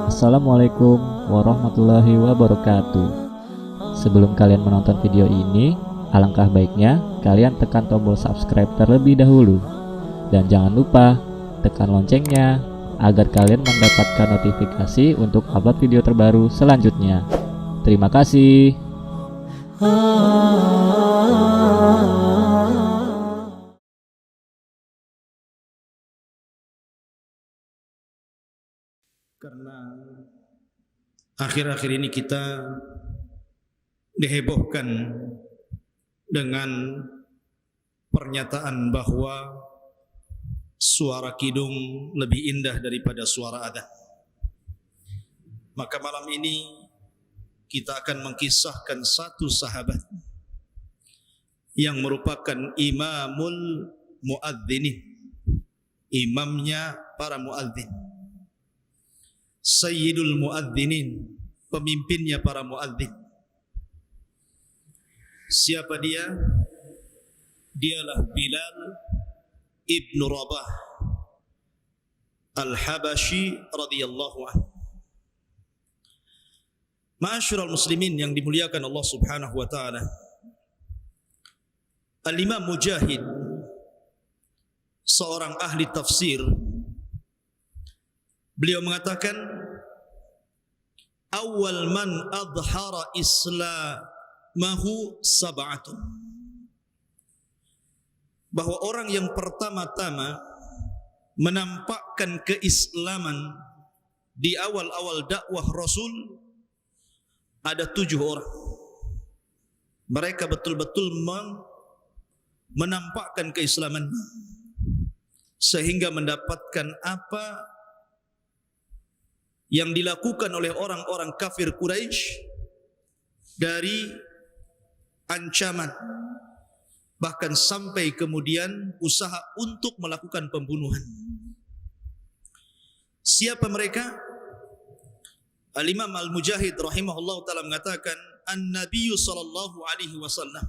Assalamualaikum warahmatullahi wabarakatuh. Sebelum kalian menonton video ini, alangkah baiknya kalian tekan tombol subscribe terlebih dahulu. Dan jangan lupa tekan loncengnya agar kalian mendapatkan notifikasi untuk upload video terbaru selanjutnya. Terima kasih. Karena akhir-akhir ini kita dihebohkan dengan pernyataan bahwa suara kidung lebih indah daripada suara adzan. Maka malam ini kita akan mengkisahkan satu sahabat yang merupakan imamul muadzinin, imamnya para muadzin, sayyidul muadzinin, pemimpinnya para muadzin. Siapa dia? Dialah Bilal ibn Rabah al-Habashi radhiyallahu anhu. Ma'asyiral muslimin yang dimuliakan Allah Subhanahu wa taala. Al-Imam Mujahid, seorang ahli tafsir, beliau mengatakan, awal man adhara islamahu sab'atun, bahwa orang yang pertama-tama menampakkan keislaman di awal-awal dakwah Rasul ada 7 orang. Mereka betul-betul menampakkan keislaman sehingga mendapatkan apa yang dilakukan oleh orang-orang kafir Quraisy dari ancaman, bahkan sampai kemudian usaha untuk melakukan pembunuhan. Siapa mereka? Al-Imam Al-Mujahid rahimahullah ta'ala mengatakan, An-Nabiyyu sallallahu alaihi wasallam.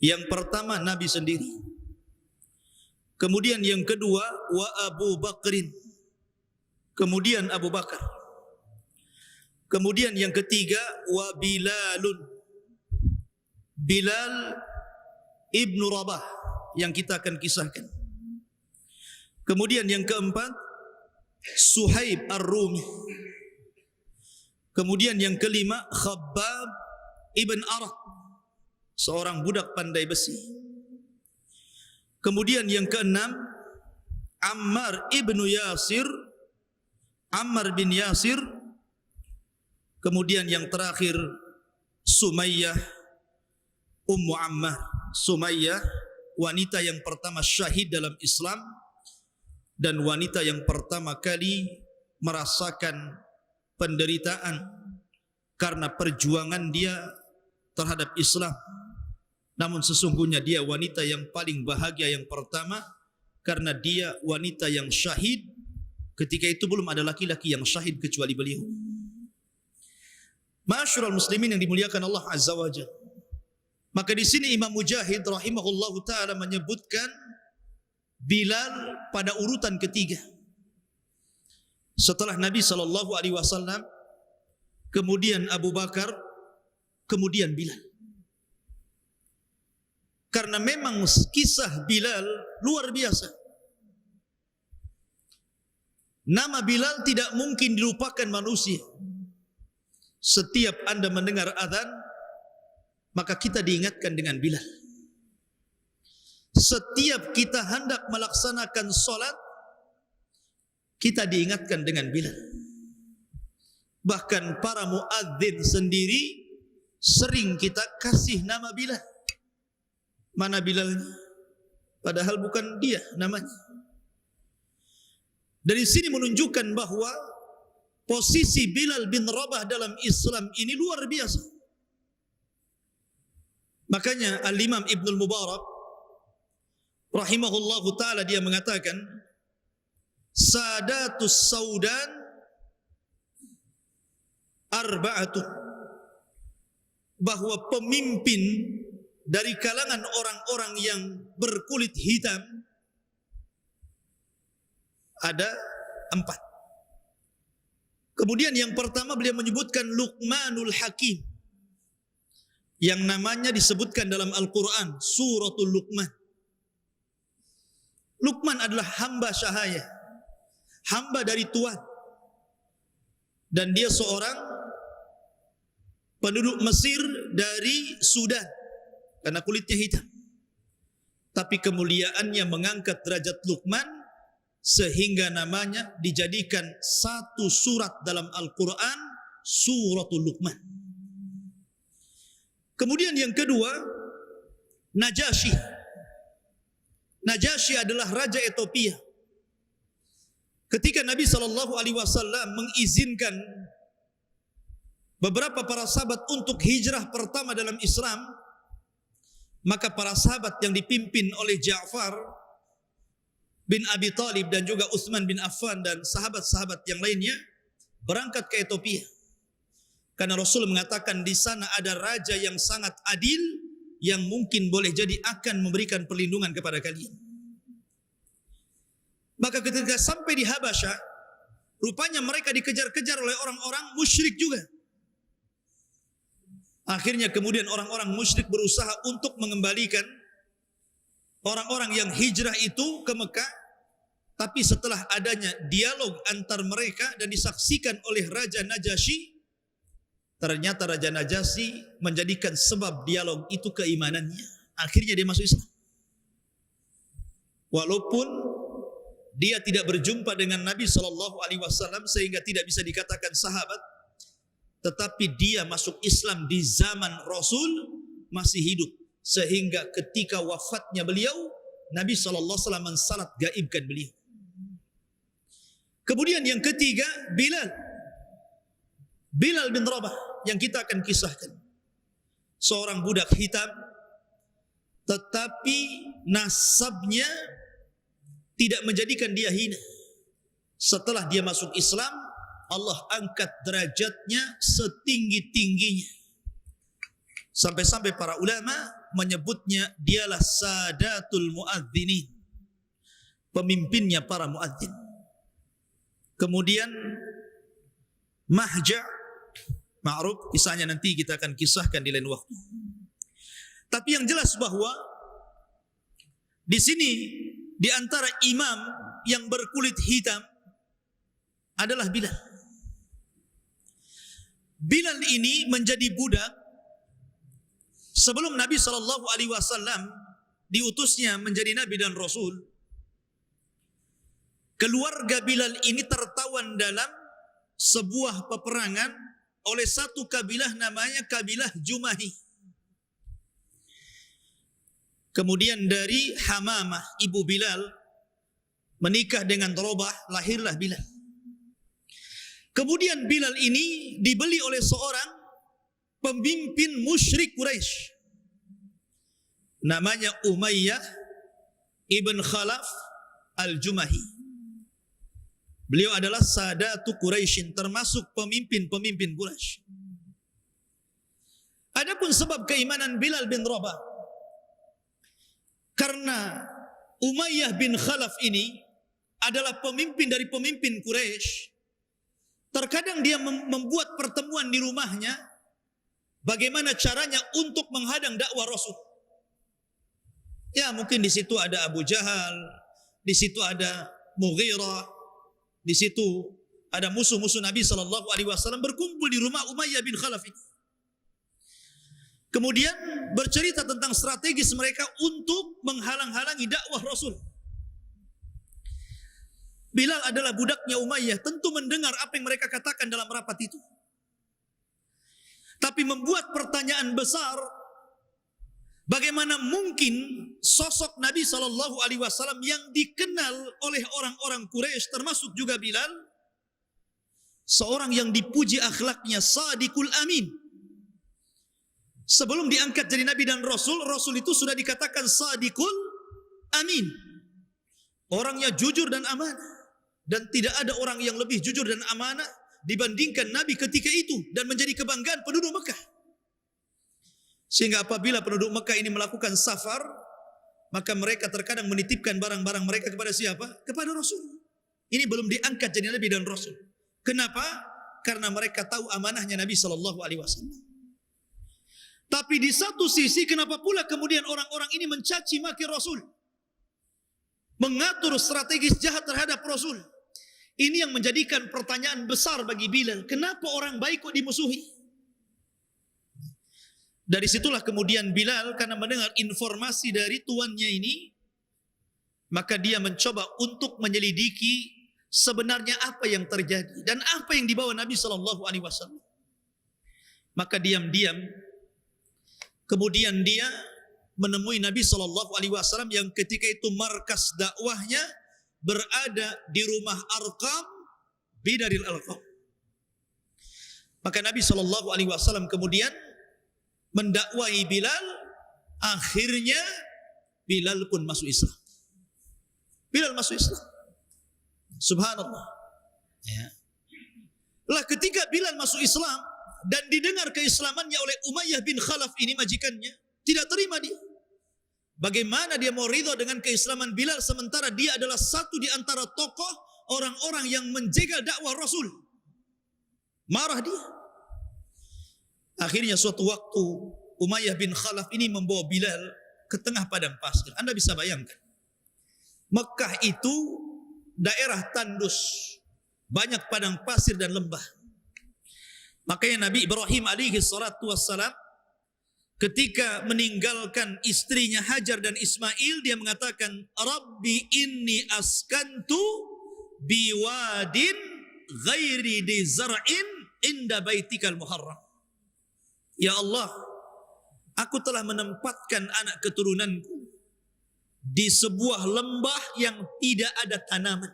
Yang pertama Nabi sendiri. Kemudian yang kedua wa Abu Bakrin. Kemudian Abu Bakar. Kemudian yang ketiga wa Bilalun, Bilal ibnu Rabah yang kita akan kisahkan. Kemudian yang keempat Suhaib Ar-Rumi. Kemudian yang kelima Khabbab ibn Arat, seorang budak pandai besi. Kemudian yang keenam Ammar ibnu Yasir, Ammar bin Yasir. Kemudian yang terakhir Sumayyah Ummu Ammar. Sumayyah, wanita yang pertama syahid dalam Islam dan wanita yang pertama kali merasakan penderitaan karena perjuangan dia terhadap Islam. Namun sesungguhnya dia wanita yang paling bahagia yang pertama karena dia wanita yang syahid. Ketika itu belum ada laki-laki yang syahid kecuali beliau. Ma'asyiral muslimin yang dimuliakan Allah Azza wa Jalla. Maka di sini Imam Mujahid rahimahullahu taala menyebutkan Bilal pada urutan ketiga. Setelah Nabi sallallahu alaihi wasallam, kemudian Abu Bakar, kemudian Bilal. Karena memang kisah Bilal luar biasa. Nama Bilal tidak mungkin dilupakan manusia. Setiap Anda mendengar azan, maka kita diingatkan dengan Bilal. Setiap kita hendak melaksanakan solat, kita diingatkan dengan Bilal. Bahkan para muadzin sendiri sering kita kasih nama Bilal. Mana Bilalnya? Padahal bukan dia namanya. Dari sini menunjukkan bahwa posisi Bilal bin Rabah dalam Islam ini luar biasa. Makanya Al-Imam Ibnul Mubarak rahimahullahu ta'ala dia mengatakan, Sadatus Saudan arba'atun, bahwa pemimpin dari kalangan orang-orang yang berkulit hitam ada 4. Kemudian yang pertama beliau menyebutkan Luqmanul Hakim, yang namanya disebutkan dalam Al-Quran, Suratul Luqman. Luqman adalah hamba sahaya, hamba dari Tuhan. Dan dia seorang penduduk Mesir dari Sudan, karena kulitnya hitam. Tapi kemuliaannya mengangkat derajat Luqman, sehingga namanya dijadikan satu surat dalam Al-Quran, Suratul Luqman. Kemudian yang kedua, Najasyi. Najasyi adalah Raja Ethiopia. Ketika Nabi SAW mengizinkan beberapa para sahabat untuk hijrah pertama dalam Islam, maka para sahabat yang dipimpin oleh Ja'far bin Abi Thalib dan juga Utsman bin Affan dan sahabat-sahabat yang lainnya berangkat ke Ethiopia. Karena Rasul mengatakan di sana ada raja yang sangat adil, yang mungkin boleh jadi akan memberikan perlindungan kepada kalian. Maka ketika sampai di Habasyah, rupanya mereka dikejar-kejar oleh orang-orang musyrik juga. Akhirnya kemudian orang-orang musyrik berusaha untuk mengembalikan orang-orang yang hijrah itu ke Mekah. Tapi setelah adanya dialog antar mereka dan disaksikan oleh Raja Najasyi, ternyata Raja Najasyi menjadikan sebab dialog itu keimanannya. Akhirnya dia masuk Islam. Walaupun dia tidak berjumpa dengan Nabi SAW sehingga tidak bisa dikatakan sahabat, tetapi dia masuk Islam di zaman Rasul masih hidup, sehingga ketika wafatnya beliau, Nabi SAW mensalat gaibkan beliau. Kemudian yang ketiga, Bilal bin Rabah, yang kita akan kisahkan. Seorang budak hitam, tetapi nasabnya tidak menjadikan dia hina. Setelah dia masuk Islam, Allah angkat derajatnya setinggi-tingginya. Sampai-sampai para ulama menyebutnya dialah Sadatul Muadzinin, pemimpinnya para muadzin. Kemudian Mahja, ma'ruf, kisahnya nanti kita akan kisahkan di lain waktu. Tapi yang jelas bahwa di sini di antara imam yang berkulit hitam adalah Bilal. Bilal ini menjadi budak sebelum Nabi SAW diutusnya menjadi Nabi dan Rasul. Keluarga Bilal ini tertawan dalam sebuah peperangan oleh satu kabilah namanya kabilah Jumahi. Kemudian dari Hamamah, ibu Bilal, menikah dengan Robah, lahirlah Bilal. Kemudian Bilal ini dibeli oleh seorang pemimpin musyrik Quraisy, namanya Umayyah ibn Khalaf al-Jumahi. Beliau adalah Sadatu Quraisyin, termasuk pemimpin-pemimpin Quraisy. Adapun sebab keimanan Bilal bin Rabah, karena Umayyah bin Khalaf ini adalah pemimpin dari pemimpin Quraisy. Terkadang dia membuat pertemuan di rumahnya, bagaimana caranya untuk menghadang dakwah Rasul. Ya, mungkin di situ ada Abu Jahal, di situ ada Mughirah, di situ ada musuh-musuh Nabi SAW berkumpul di rumah Umayyah bin Khalaf ini. Kemudian bercerita tentang strategis mereka untuk menghalang-halangi dakwah Rasul. Bilal adalah budaknya Umayyah, tentu mendengar apa yang mereka katakan dalam rapat itu. Tapi membuat pertanyaan besar, bagaimana mungkin sosok Nabi SAW yang dikenal oleh orang-orang Quraisy, termasuk juga Bilal, seorang yang dipuji akhlaknya, Sadiqul Amin. Sebelum diangkat jadi Nabi dan Rasul, Rasul itu sudah dikatakan Sadiqul Amin, orangnya jujur dan amanah. Dan tidak ada orang yang lebih jujur dan amanah dibandingkan Nabi ketika itu, dan menjadi kebanggaan penduduk Mekah. Sehingga apabila penduduk Mekah ini melakukan safar, maka mereka terkadang menitipkan barang-barang mereka kepada siapa? Kepada Rasul. Ini belum diangkat jadi nabi dan rasul. Kenapa? Karena mereka tahu amanahnya Nabi sallallahu alaihi wasallam. Tapi di satu sisi kenapa pula kemudian orang-orang ini mencaci maki Rasul? Mengatur strategis jahat terhadap Rasul. Ini yang menjadikan pertanyaan besar bagi Bilal. Kenapa orang baik kok dimusuhi? Dari situlah kemudian Bilal karena mendengar informasi dari tuannya ini, maka dia mencoba untuk menyelidiki sebenarnya apa yang terjadi dan apa yang dibawa Nabi sallallahu alaihi wasallam. Maka diam-diam kemudian dia menemui Nabi sallallahu alaihi wasallam yang ketika itu markas dakwahnya berada di rumah Arqam bidaril Arqam. Maka Nabi sallallahu alaihi wasallam kemudian mendakwai Bilal, akhirnya Bilal pun masuk Islam. Bilal masuk Islam. Subhanallah. Ya. Lah ketika Bilal masuk Islam dan didengar keislamannya oleh Umayyah bin Khalaf ini majikannya, tidak terima dia. Bagaimana dia mau ridha dengan keislaman Bilal sementara dia adalah satu di antara tokoh orang-orang yang menjegal dakwah Rasul. Marah dia. Akhirnya suatu waktu Umayyah bin Khalaf ini membawa Bilal ke tengah padang pasir. Anda bisa bayangkan. Mekah itu daerah tandus, banyak padang pasir dan lembah. Makanya Nabi Ibrahim alaihi salatu wassalam ketika meninggalkan istrinya Hajar dan Ismail, dia mengatakan, Rabbi inni askantu biwadin ghairi di zar'in inda baitikal muharram. Ya Allah, aku telah menempatkan anak keturunanku di sebuah lembah yang tidak ada tanaman.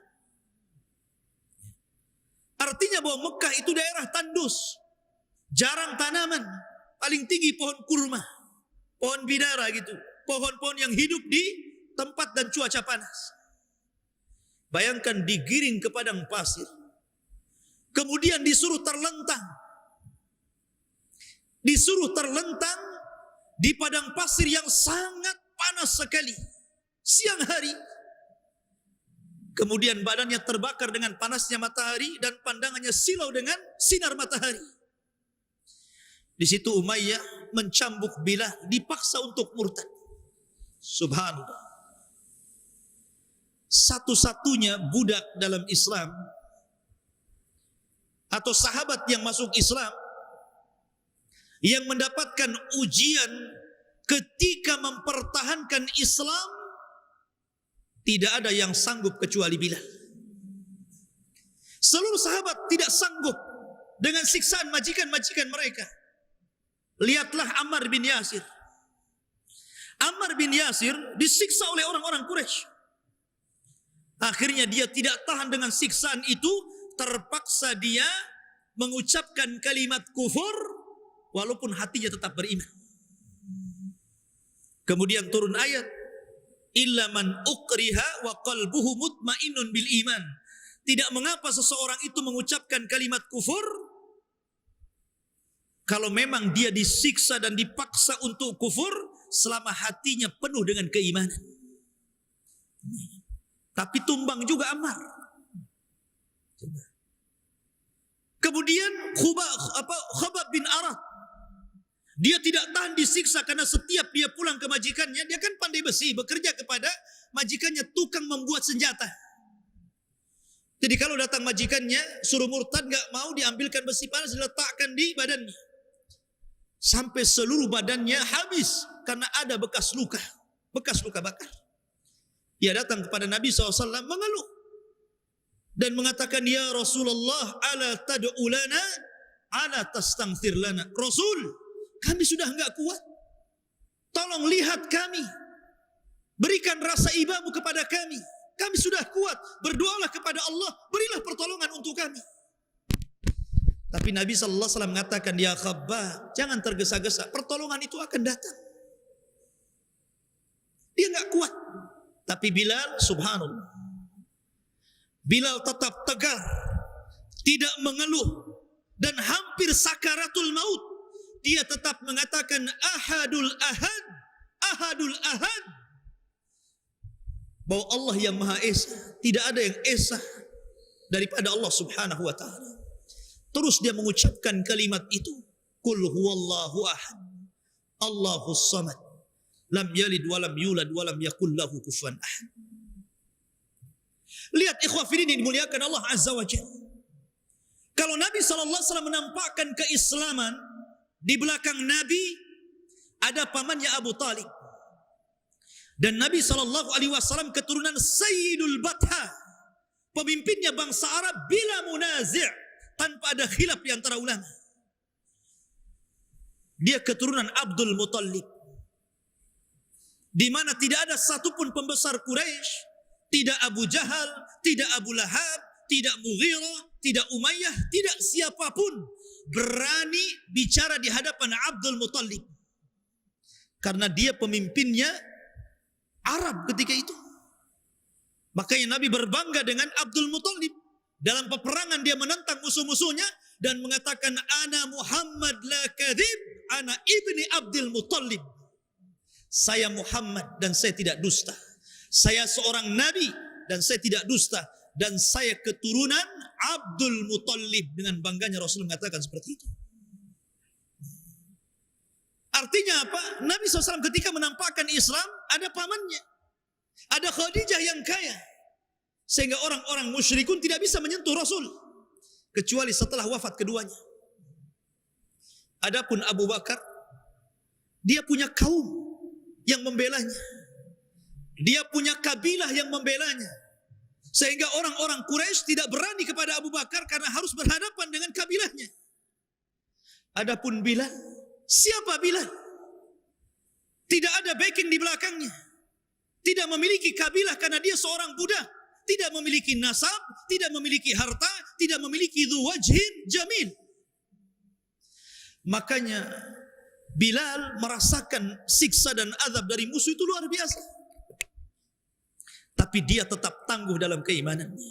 Artinya bahwa Mekah itu daerah tandus, jarang tanaman, paling tinggi pohon kurma, pohon bidara gitu, pohon-pohon yang hidup di tempat dan cuaca panas. Bayangkan digiring ke padang pasir, kemudian disuruh terlentang di padang pasir yang sangat panas sekali, siang hari. Kemudian badannya terbakar dengan panasnya matahari dan pandangannya silau dengan sinar matahari. Di situ Umayyah mencambuk Bilal, dipaksa untuk murtad. Subhanallah. Satu-satunya budak dalam Islam atau sahabat yang masuk Islam yang mendapatkan ujian ketika mempertahankan Islam, tidak ada yang sanggup kecuali Bilal. Seluruh sahabat tidak sanggup dengan siksaan majikan-majikan mereka. Lihatlah Ammar bin Yasir. Ammar bin Yasir disiksa oleh orang-orang Quraisy. Akhirnya dia tidak tahan dengan siksaan itu, terpaksa dia mengucapkan kalimat kufur walaupun hatinya tetap beriman. Kemudian turun ayat, illa man ukriha wa qalbuhu mutmainnun bil iman. Tidak mengapa seseorang itu mengucapkan kalimat kufur kalau memang dia disiksa dan dipaksa untuk kufur selama hatinya penuh dengan keimanan. Tapi tumbang juga Ammar. Kemudian Khabbab bin Arat, dia tidak tahan disiksa karena setiap dia pulang ke majikannya, dia kan pandai besi, bekerja kepada majikannya, tukang membuat senjata. Jadi kalau datang majikannya suruh murtad, gak mau, diambilkan besi panas diletakkan di badannya sampai seluruh badannya habis karena ada bekas luka bakar. Dia datang kepada Nabi SAW mengeluh dan mengatakan, ya Rasulullah, ala tad'u lana, ala tastaghfir lana. Rasul, kami sudah enggak kuat, tolong lihat kami, berikan rasa ibamu kepada kami. Kami sudah kuat, berdoalah kepada Allah, berilah pertolongan untuk kami. Tapi Nabi SAW mengatakan, ya Khabbab, jangan tergesa-gesa, pertolongan itu akan datang. Dia enggak kuat. Tapi Bilal, subhanallah, Bilal tetap tegar, tidak mengeluh, dan hampir sakaratul maut, dia tetap mengatakan ahadul ahad, ahadul ahad, bahwa Allah yang Maha Esa, tidak ada yang esa, daripada Allah Subhanahu wa taala. Terus dia mengucapkan kalimat itu, Qul huwallahu ahad, Allahus samad, lam yalid walam yulad walam yakul lahu kufuwan ahad. Lihat ikhwah fillah dimuliakan Allah Azza wa Jalla. Kalau Nabi SAW menampakkan keislaman, di belakang Nabi ada pamannya Abu Talib. Dan Nabi SAW keturunan Sayyidul Batha, pemimpinnya bangsa Arab bila munazi', tanpa ada khilaf di antara ulama. Dia keturunan Abdul Muttalib, di mana tidak ada satupun pembesar Quraisy, tidak Abu Jahal, tidak Abu Lahab, tidak Mughirah, tidak Umayyah, tidak siapapun berani bicara di hadapan Abdul Muttalib, karena dia pemimpinnya Arab ketika itu. Makanya Nabi berbangga dengan Abdul Muttalib. Dalam peperangan dia menentang musuh-musuhnya dan mengatakan, Ana Muhammad la kadhib, ana ibni Abdul Muttalib. Saya Muhammad dan saya tidak dusta. Saya seorang nabi dan saya tidak dusta. Dan saya keturunan Abdul Muttalib. Dengan bangganya Rasul mengatakan seperti itu. Artinya apa? Nabi SAW ketika menampakkan Islam, ada pamannya, ada Khadijah yang kaya, sehingga orang-orang musyrikun tidak bisa menyentuh Rasul kecuali setelah wafat keduanya. Adapun Abu Bakar, dia punya kaum yang membelanya, dia punya kabilah yang membelanya, sehingga orang-orang Quraisy tidak berani kepada Abu Bakar karena harus berhadapan dengan kabilahnya. Adapun Bilal, siapa Bilal? Tidak ada backing di belakangnya, tidak memiliki kabilah karena dia seorang budak, tidak memiliki nasab, tidak memiliki harta, tidak memiliki dhu wajhin jamil. Makanya Bilal merasakan siksa dan azab dari musuh itu luar biasa. Tapi dia tetap tangguh dalam keimanannya.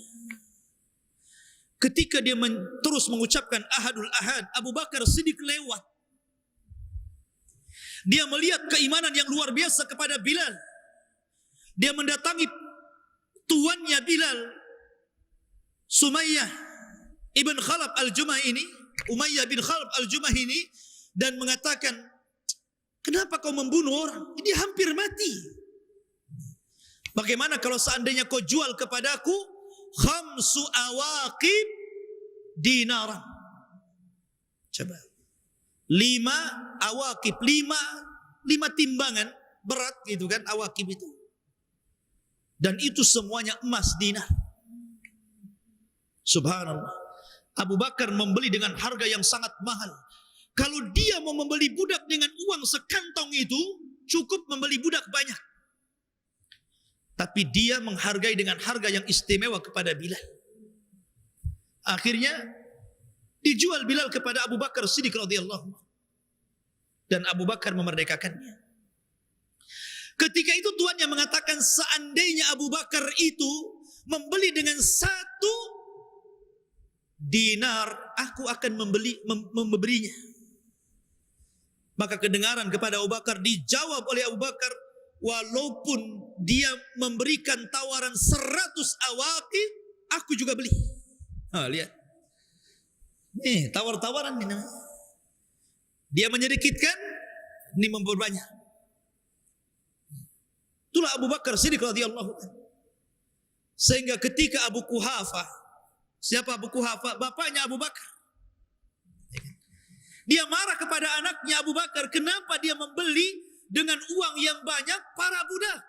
Ketika dia terus mengucapkan ahadul ahad, Abu Bakar Siddiq lewat. Dia melihat keimanan yang luar biasa kepada Bilal. Dia mendatangi tuannya Bilal, Sumayyah ibn Khalaf al-Jumahi, Umayyah bin Khalaf al-Jumahi, dan mengatakan, kenapa kau membunuh orang? Ini hampir mati. Bagaimana kalau seandainya kau jual kepadaku khamsu awaqib dinaran? Coba. 5 awaqib, 5 timbangan berat gitu kan, awaqib itu. Dan itu semuanya emas dinar. Subhanallah. Abu Bakar membeli dengan harga yang sangat mahal. Kalau dia mau membeli budak dengan uang sekantong itu, cukup membeli budak banyak. Tapi dia menghargai dengan harga yang istimewa kepada Bilal. Akhirnya dijual Bilal kepada Abu Bakar Siddiq radhiyallahu anhu. Dan Abu Bakar memerdekakannya. Ketika itu tuannya mengatakan, seandainya Abu Bakar itu membeli dengan 1 dinar, aku akan memberinya. Maka kedengaran kepada Abu Bakar, dijawab oleh Abu Bakar, walaupun dia memberikan tawaran 100 awaqib, aku juga beli. Lihat. Nih, tawar-tawaran ini namanya. Dia menyedikitkan, ini memperbanyak. Itulah Abu Bakar Siddiq radhiyallahu anhu. Sehingga ketika Abu Quhafah, siapa Abu Quhafah? Bapaknya Abu Bakar. Dia marah kepada anaknya Abu Bakar, kenapa dia membeli dengan uang yang banyak para budak.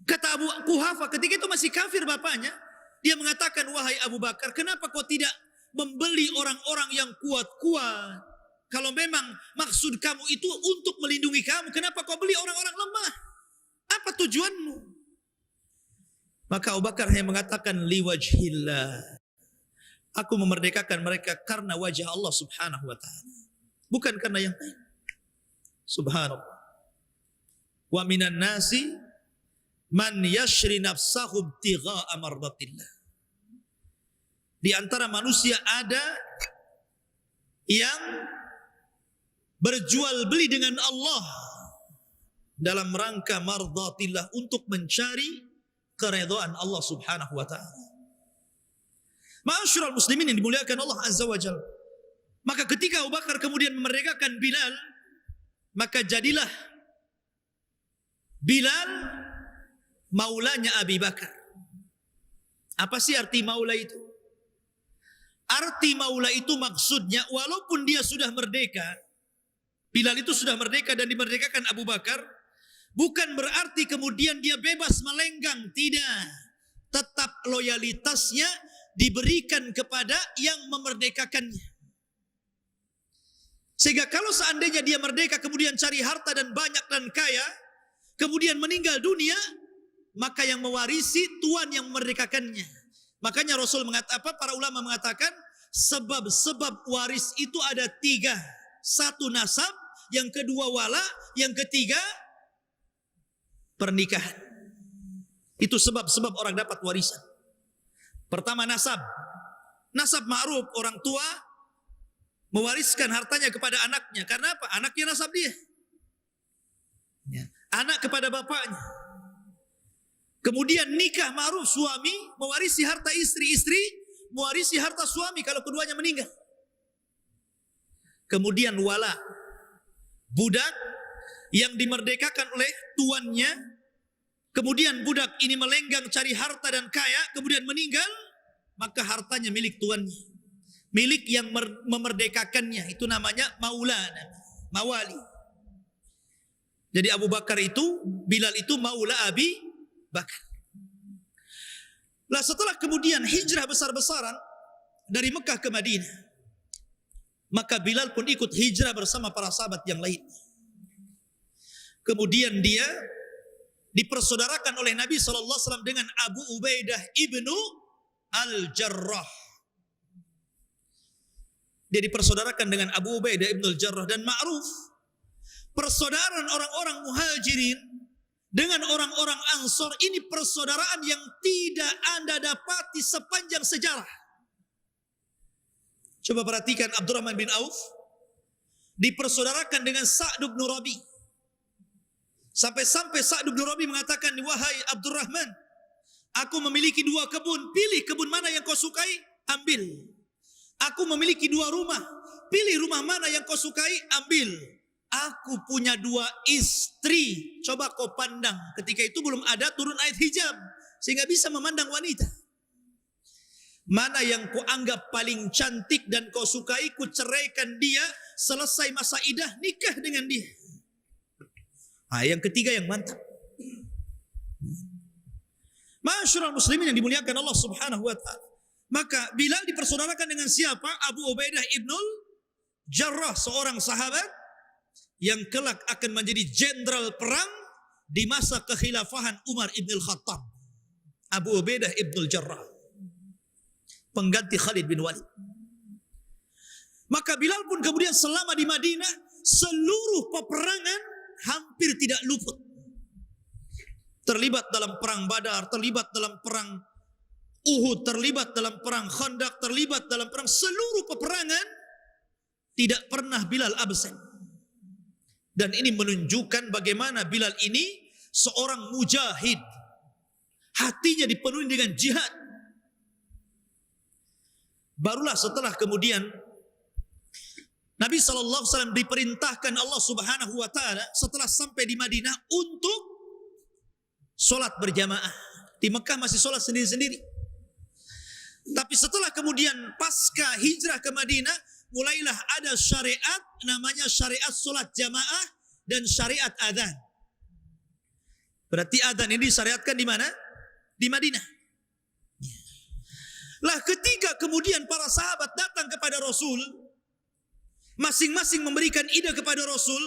Kata Abu Quhafah, ketika itu masih kafir bapaknya, dia mengatakan, wahai Abu Bakar, kenapa kau tidak membeli orang-orang yang kuat-kuat? Kalau memang maksud kamu itu untuk melindungi kamu, kenapa kau beli orang-orang lemah? Apa tujuanmu? Maka Abu Bakar hanya mengatakan, liwajhillah. Aku memerdekakan mereka karena wajah Allah Subhanahu wa ta'ala, bukan karena yang lain. Subhanallah. Wa minan nasi man yashri nafsahu ibtigha'a mardatillah. Di antara manusia ada yang berjual beli dengan Allah dalam rangka mardatillah, untuk mencari keridhaan Allah Subhanahu wa ta'ala. Ma'asyiral muslimin yang dimuliakan Allah Azza wa Jalla. Maka ketika Abu Bakar kemudian memerdekakan Bilal, maka jadilah Bilal maulanya Abi Bakar. Apa sih arti maula itu? Arti maula itu maksudnya walaupun dia sudah merdeka, Bilal itu sudah merdeka dan dimerdekakan Abu Bakar, bukan berarti kemudian dia bebas melenggang, tidak. Tetap loyalitasnya diberikan kepada yang memerdekakannya. Sehingga kalau seandainya dia merdeka kemudian cari harta dan banyak dan kaya, kemudian meninggal dunia, maka yang mewarisi tuan yang memerdekakannya. Makanya Rasul mengatakan, para ulama mengatakan, sebab-sebab waris itu ada 3. 1 nasab, yang kedua wala, yang ketiga pernikahan. Itu sebab-sebab orang dapat warisan. Pertama nasab. Nasab ma'ruf, orang tua mewariskan hartanya kepada anaknya. Karena apa? Anaknya nasab dia. Anak kepada bapaknya. Kemudian nikah ma'ruf, suami mewarisi harta istri, istri mewarisi harta suami kalau keduanya meninggal. Kemudian wala, budak yang dimerdekakan oleh tuannya. Kemudian budak ini melenggang cari harta dan kaya, kemudian meninggal, maka hartanya milik tuannya. Milik yang memerdekakannya, itu namanya maula, mawali. Jadi Abu Bakar itu, Bilal itu maula Abi Bakar. Lah setelah kemudian hijrah besar-besaran dari Mekah ke Madinah, maka Bilal pun ikut hijrah bersama para sahabat yang lain. Kemudian dia dipersaudarakan oleh Nabi SAW dengan Abu Ubaidah ibnu Al-Jarrah. Dia dipersaudarakan dengan Abu Ubaidah ibnu Al-Jarrah. Dan ma'ruf, persaudaraan orang-orang muhajirin dengan orang-orang ansor ini persaudaraan yang tidak Anda dapati sepanjang sejarah. Coba perhatikan Abdurrahman bin Auf dipersaudarakan dengan Sa'd bin Rabi. Sampai-sampai Sa'd bin Rabi mengatakan, wahai Abdurrahman, aku memiliki 2 kebun, pilih kebun mana yang kau sukai, ambil. Aku memiliki 2 rumah, pilih rumah mana yang kau sukai, ambil. Aku punya 2 istri, coba kau pandang. Ketika itu belum ada turun ayat hijab, sehingga bisa memandang wanita. Mana yang kau anggap paling cantik dan kau sukai, ku ceraikan dia, selesai masa idah, nikah dengan dia. Nah, yang ketiga yang mantap. Ma'asyiral muslimin yang dimuliakan Allah Subhanahu wa taala. Maka Bilal dipersaudarakan dengan siapa? Abu Ubaidah ibnul Jarrah, seorang sahabat yang kelak akan menjadi jenderal perang di masa kekhilafahan Umar ibn Khattab. Abu Ubaidah ibnul Jarrah, pengganti Khalid bin Walid. Maka Bilal pun kemudian selama di Madinah, seluruh peperangan hampir tidak luput. Terlibat dalam perang Badar, terlibat dalam perang Uhud, terlibat dalam perang Khandaq, terlibat dalam perang, seluruh peperangan tidak pernah Bilal absen. Dan ini menunjukkan bagaimana Bilal ini seorang mujahid. Hatinya dipenuhi dengan jihad. Barulah setelah kemudian Nabi SAW diperintahkan Allah Subhanahu wa taala setelah sampai di Madinah untuk solat berjamaah. Di Mekah masih solat sendiri-sendiri. Tapi setelah kemudian pasca hijrah ke Madinah, mulailah ada syariat namanya syariat solat jamaah dan syariat adzan. Berarti adzan ini disyariatkan di mana? Di Madinah. Lah ketika kemudian para sahabat datang kepada Rasul, masing-masing memberikan ide kepada Rasul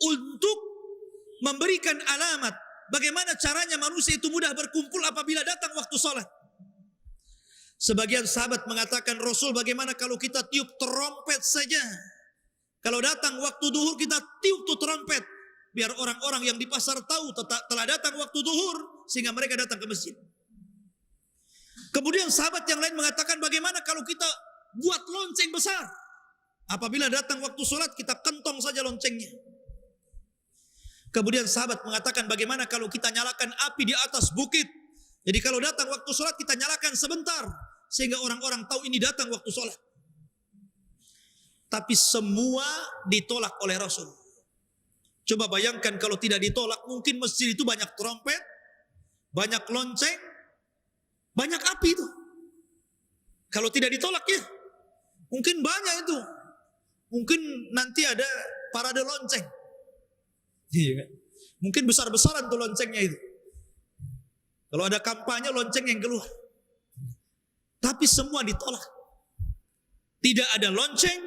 untuk memberikan alamat bagaimana caranya manusia itu mudah berkumpul apabila datang waktu sholat. Sebagian sahabat mengatakan, Rasul, bagaimana kalau kita tiup trompet saja? Kalau datang waktu duhur kita tiup tuh trompet, biar orang-orang yang di pasar tahu telah datang waktu duhur, sehingga mereka datang ke masjid. Kemudian sahabat yang lain mengatakan, bagaimana kalau kita buat lonceng besar? Apabila datang waktu sholat kita kentong saja loncengnya. Kemudian sahabat mengatakan, bagaimana kalau kita nyalakan api di atas bukit? Jadi kalau datang waktu sholat kita nyalakan sebentar, sehingga orang-orang tahu ini datang waktu sholat. Tapi semua ditolak oleh Rasul. Coba bayangkan kalau tidak ditolak, mungkin masjid itu banyak trompet, banyak lonceng, banyak api itu. Kalau tidak ditolak ya, mungkin banyak itu. Mungkin nanti ada parade lonceng. Iya kan? Mungkin besar-besaran tuh loncengnya itu. Kalau ada kampanye, lonceng yang keluar. Tapi semua ditolak. Tidak ada lonceng,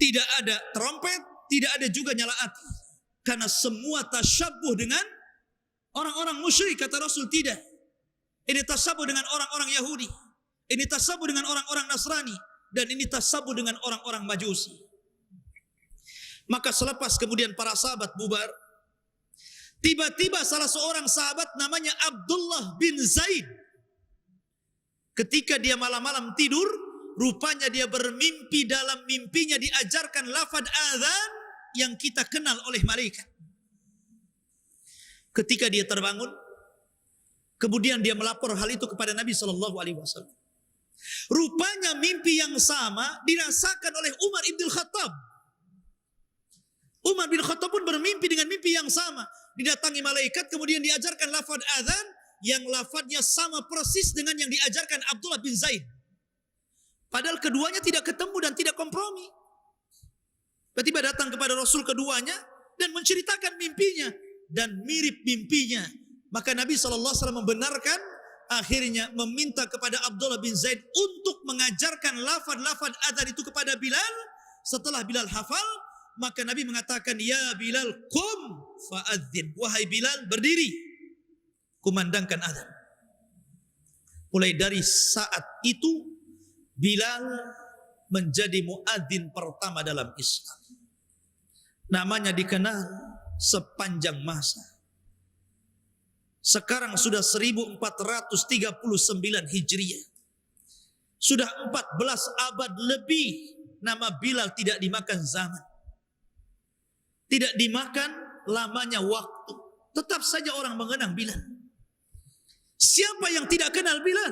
tidak ada trompet, tidak ada juga nyala api. Karena semua tasyabuh dengan orang-orang musyrik, kata Rasul tidak. Ini tasyabuh dengan orang-orang Yahudi. Ini tasyabuh dengan orang-orang Nasrani. Dan ini tasyabuh dengan orang-orang Majusi. Maka selepas kemudian para sahabat bubar, tiba-tiba salah seorang sahabat namanya Abdullah bin Zaid. Ketika dia malam-malam tidur, rupanya dia bermimpi, dalam mimpinya diajarkan lafaz azan yang kita kenal oleh malaikat. Ketika dia terbangun, kemudian dia melapor hal itu kepada Nabi SAW. Rupanya mimpi yang sama dirasakan oleh Umar ibn Khattab. Umar bin Khattab pun bermimpi dengan mimpi yang sama. Didatangi malaikat, kemudian diajarkan lafaz azan yang lafaznya sama persis dengan yang diajarkan Abdullah bin Zaid. Padahal keduanya tidak ketemu dan tidak kompromi. Tiba-tiba datang kepada Rasul keduanya dan menceritakan mimpinya dan mirip mimpinya. Maka Nabi SAW membenarkan, akhirnya meminta kepada Abdullah bin Zaid untuk mengajarkan lafaz-lafaz azan itu kepada Bilal. Setelah Bilal hafal, maka Nabi mengatakan, ya Bilal, qum fa'adzin. Wahai Bilal, berdiri, kumandangkan azan. Mulai dari saat itu, Bilal menjadi muadzin pertama dalam Islam. Namanya dikenal sepanjang masa. Sekarang sudah 1439 Hijriah. Sudah 14 abad lebih nama Bilal tidak dimakan zaman. Tidak dimakan lamanya waktu. Tetap saja orang mengenang Bilal. Siapa yang tidak kenal Bilal?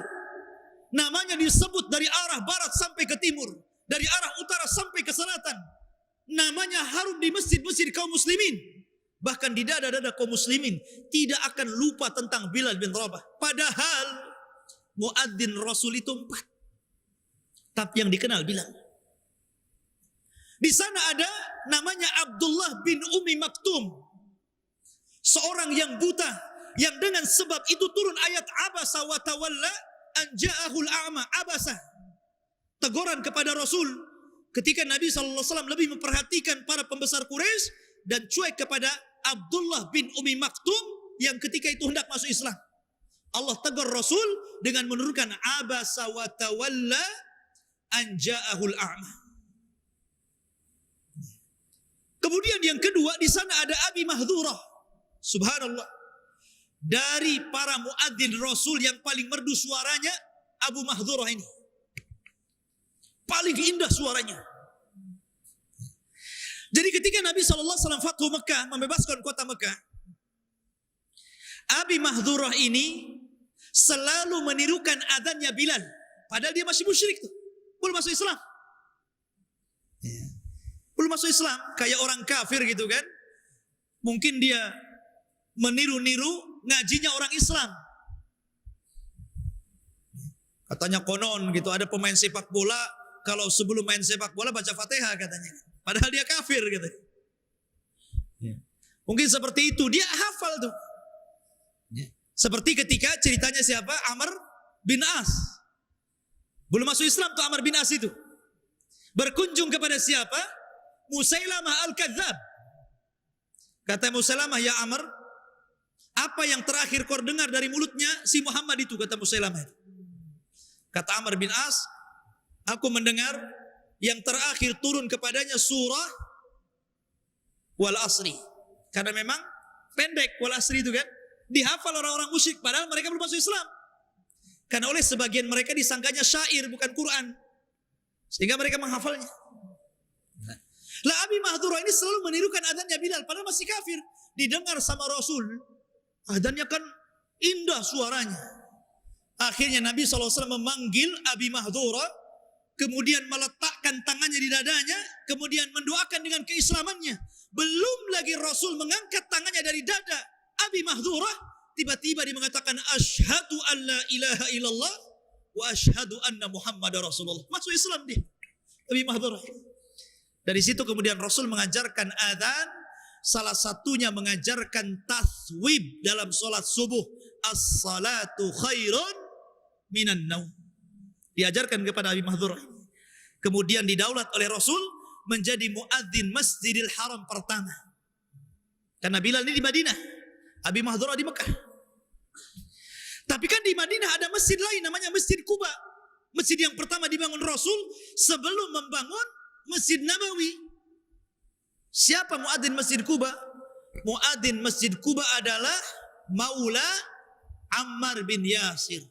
Namanya disebut dari arah barat sampai ke timur, dari arah utara sampai ke selatan. Namanya harum di masjid-masjid kaum muslimin. Bahkan di dada-dada kaum muslimin tidak akan lupa tentang Bilal bin Rabah. Padahal muadzin Rasul itu 4. Tapi yang dikenal Bilal. Di sana ada namanya Abdullah bin Ummi Maktum. Seorang yang buta, yang dengan sebab itu turun ayat abasa wa tawalla an ja'ahul a'ma. Abasa, teguran kepada Rasul ketika Nabi SAW lebih memperhatikan para pembesar Quraisy dan cuek kepada Abdullah bin Ummi Maktum yang ketika itu hendak masuk Islam. Allah tegur Rasul dengan menurunkan abasa wa tawalla an ja'ahul a'ma. Kemudian yang kedua, di sana ada Abi Mahdhurah. Subhanallah. Dari para muadzin Rasul yang paling merdu suaranya, Abu Mahdhurah ini. Paling indah suaranya. Jadi ketika Nabi SAW Fathu Mekah, membebaskan kota Mekah, Abi Mahdhurah ini selalu menirukan adzannya Bilal. Padahal dia masih musyrik tuh. Belum masuk Islam. Belum masuk Islam. Kayak orang kafir gitu kan. Mungkin dia meniru-niru ngajinya orang Islam. Katanya konon gitu, ada pemain sepak bola, kalau sebelum main sepak bola baca Fatihah katanya. Padahal dia kafir gitu. Mungkin seperti itu, dia hafal tuh. Seperti ketika ceritanya siapa? Amr bin As. Belum masuk Islam tuh Amr bin As itu. Berkunjung kepada siapa? Musailamah al-Kadzab. Kata Musailamah, ya Amr, apa yang terakhir kau dengar dari mulutnya si Muhammad itu? Kata Musailamah. Kata Amr bin As, aku mendengar yang terakhir turun kepadanya surah Wal Asri. Karena memang pendek Wal Asri itu kan. Dihafal orang-orang musyrik padahal mereka belum masuk Islam. Karena oleh sebagian mereka disangkanya syair bukan Quran. Sehingga mereka menghafalnya. Lah Abi Mahdhurah ini selalu menirukan adzannya Bilal padahal masih kafir. Didengar sama Rasul, adzannya kan indah suaranya. Akhirnya Nabi SAW memanggil Abi Mahdura, kemudian meletakkan tangannya di dadanya, kemudian mendoakan dengan keislamannya. Belum lagi Rasul mengangkat tangannya dari dada Abi Mahdura, tiba-tiba dia mengatakan asyhadu an la ilaha illallah wa asyhadu anna Muhammadar Rasulullah. Masuk Islam dia, Abi Mahdura. Dari situ kemudian Rasul mengajarkan adzan, salah satunya mengajarkan taswib dalam solat subuh. As-salatu khairun minan naum. Diajarkan kepada Abi Mahdura. Kemudian didaulat oleh Rasul menjadi muadzin Masjidil Haram pertama. Karena Bilal ini di Madinah, Abi Mahdura di Mekah. Tapi kan di Madinah ada masjid lain namanya Masjid Quba. Masjid yang pertama dibangun Rasul sebelum membangun Masjid Nabawi. Siapa muadzin Masjid Quba? Muadzin Masjid Quba adalah Maula Ammar bin Yasir.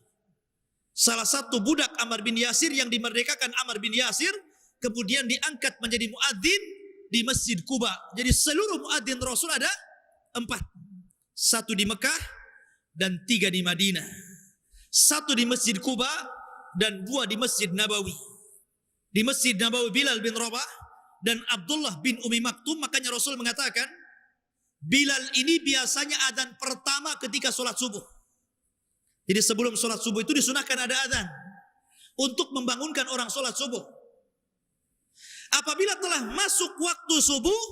Salah satu budak Ammar bin Yasir yang dimerdekakan Ammar bin Yasir, kemudian diangkat menjadi muadzin di Masjid Quba. Jadi seluruh muadzin Rasul ada 4. 1 di Mekah dan 3 di Madinah. 1 di Masjid Quba dan 2 di Masjid Nabawi. Di Masjid Nabawi Bilal bin Rabah dan Abdullah bin Umi Maktum. Makanya Rasul mengatakan Bilal ini biasanya adzan pertama ketika sholat subuh. Jadi sebelum sholat subuh itu disunahkan ada adzan untuk membangunkan orang sholat subuh. Apabila telah masuk waktu subuh,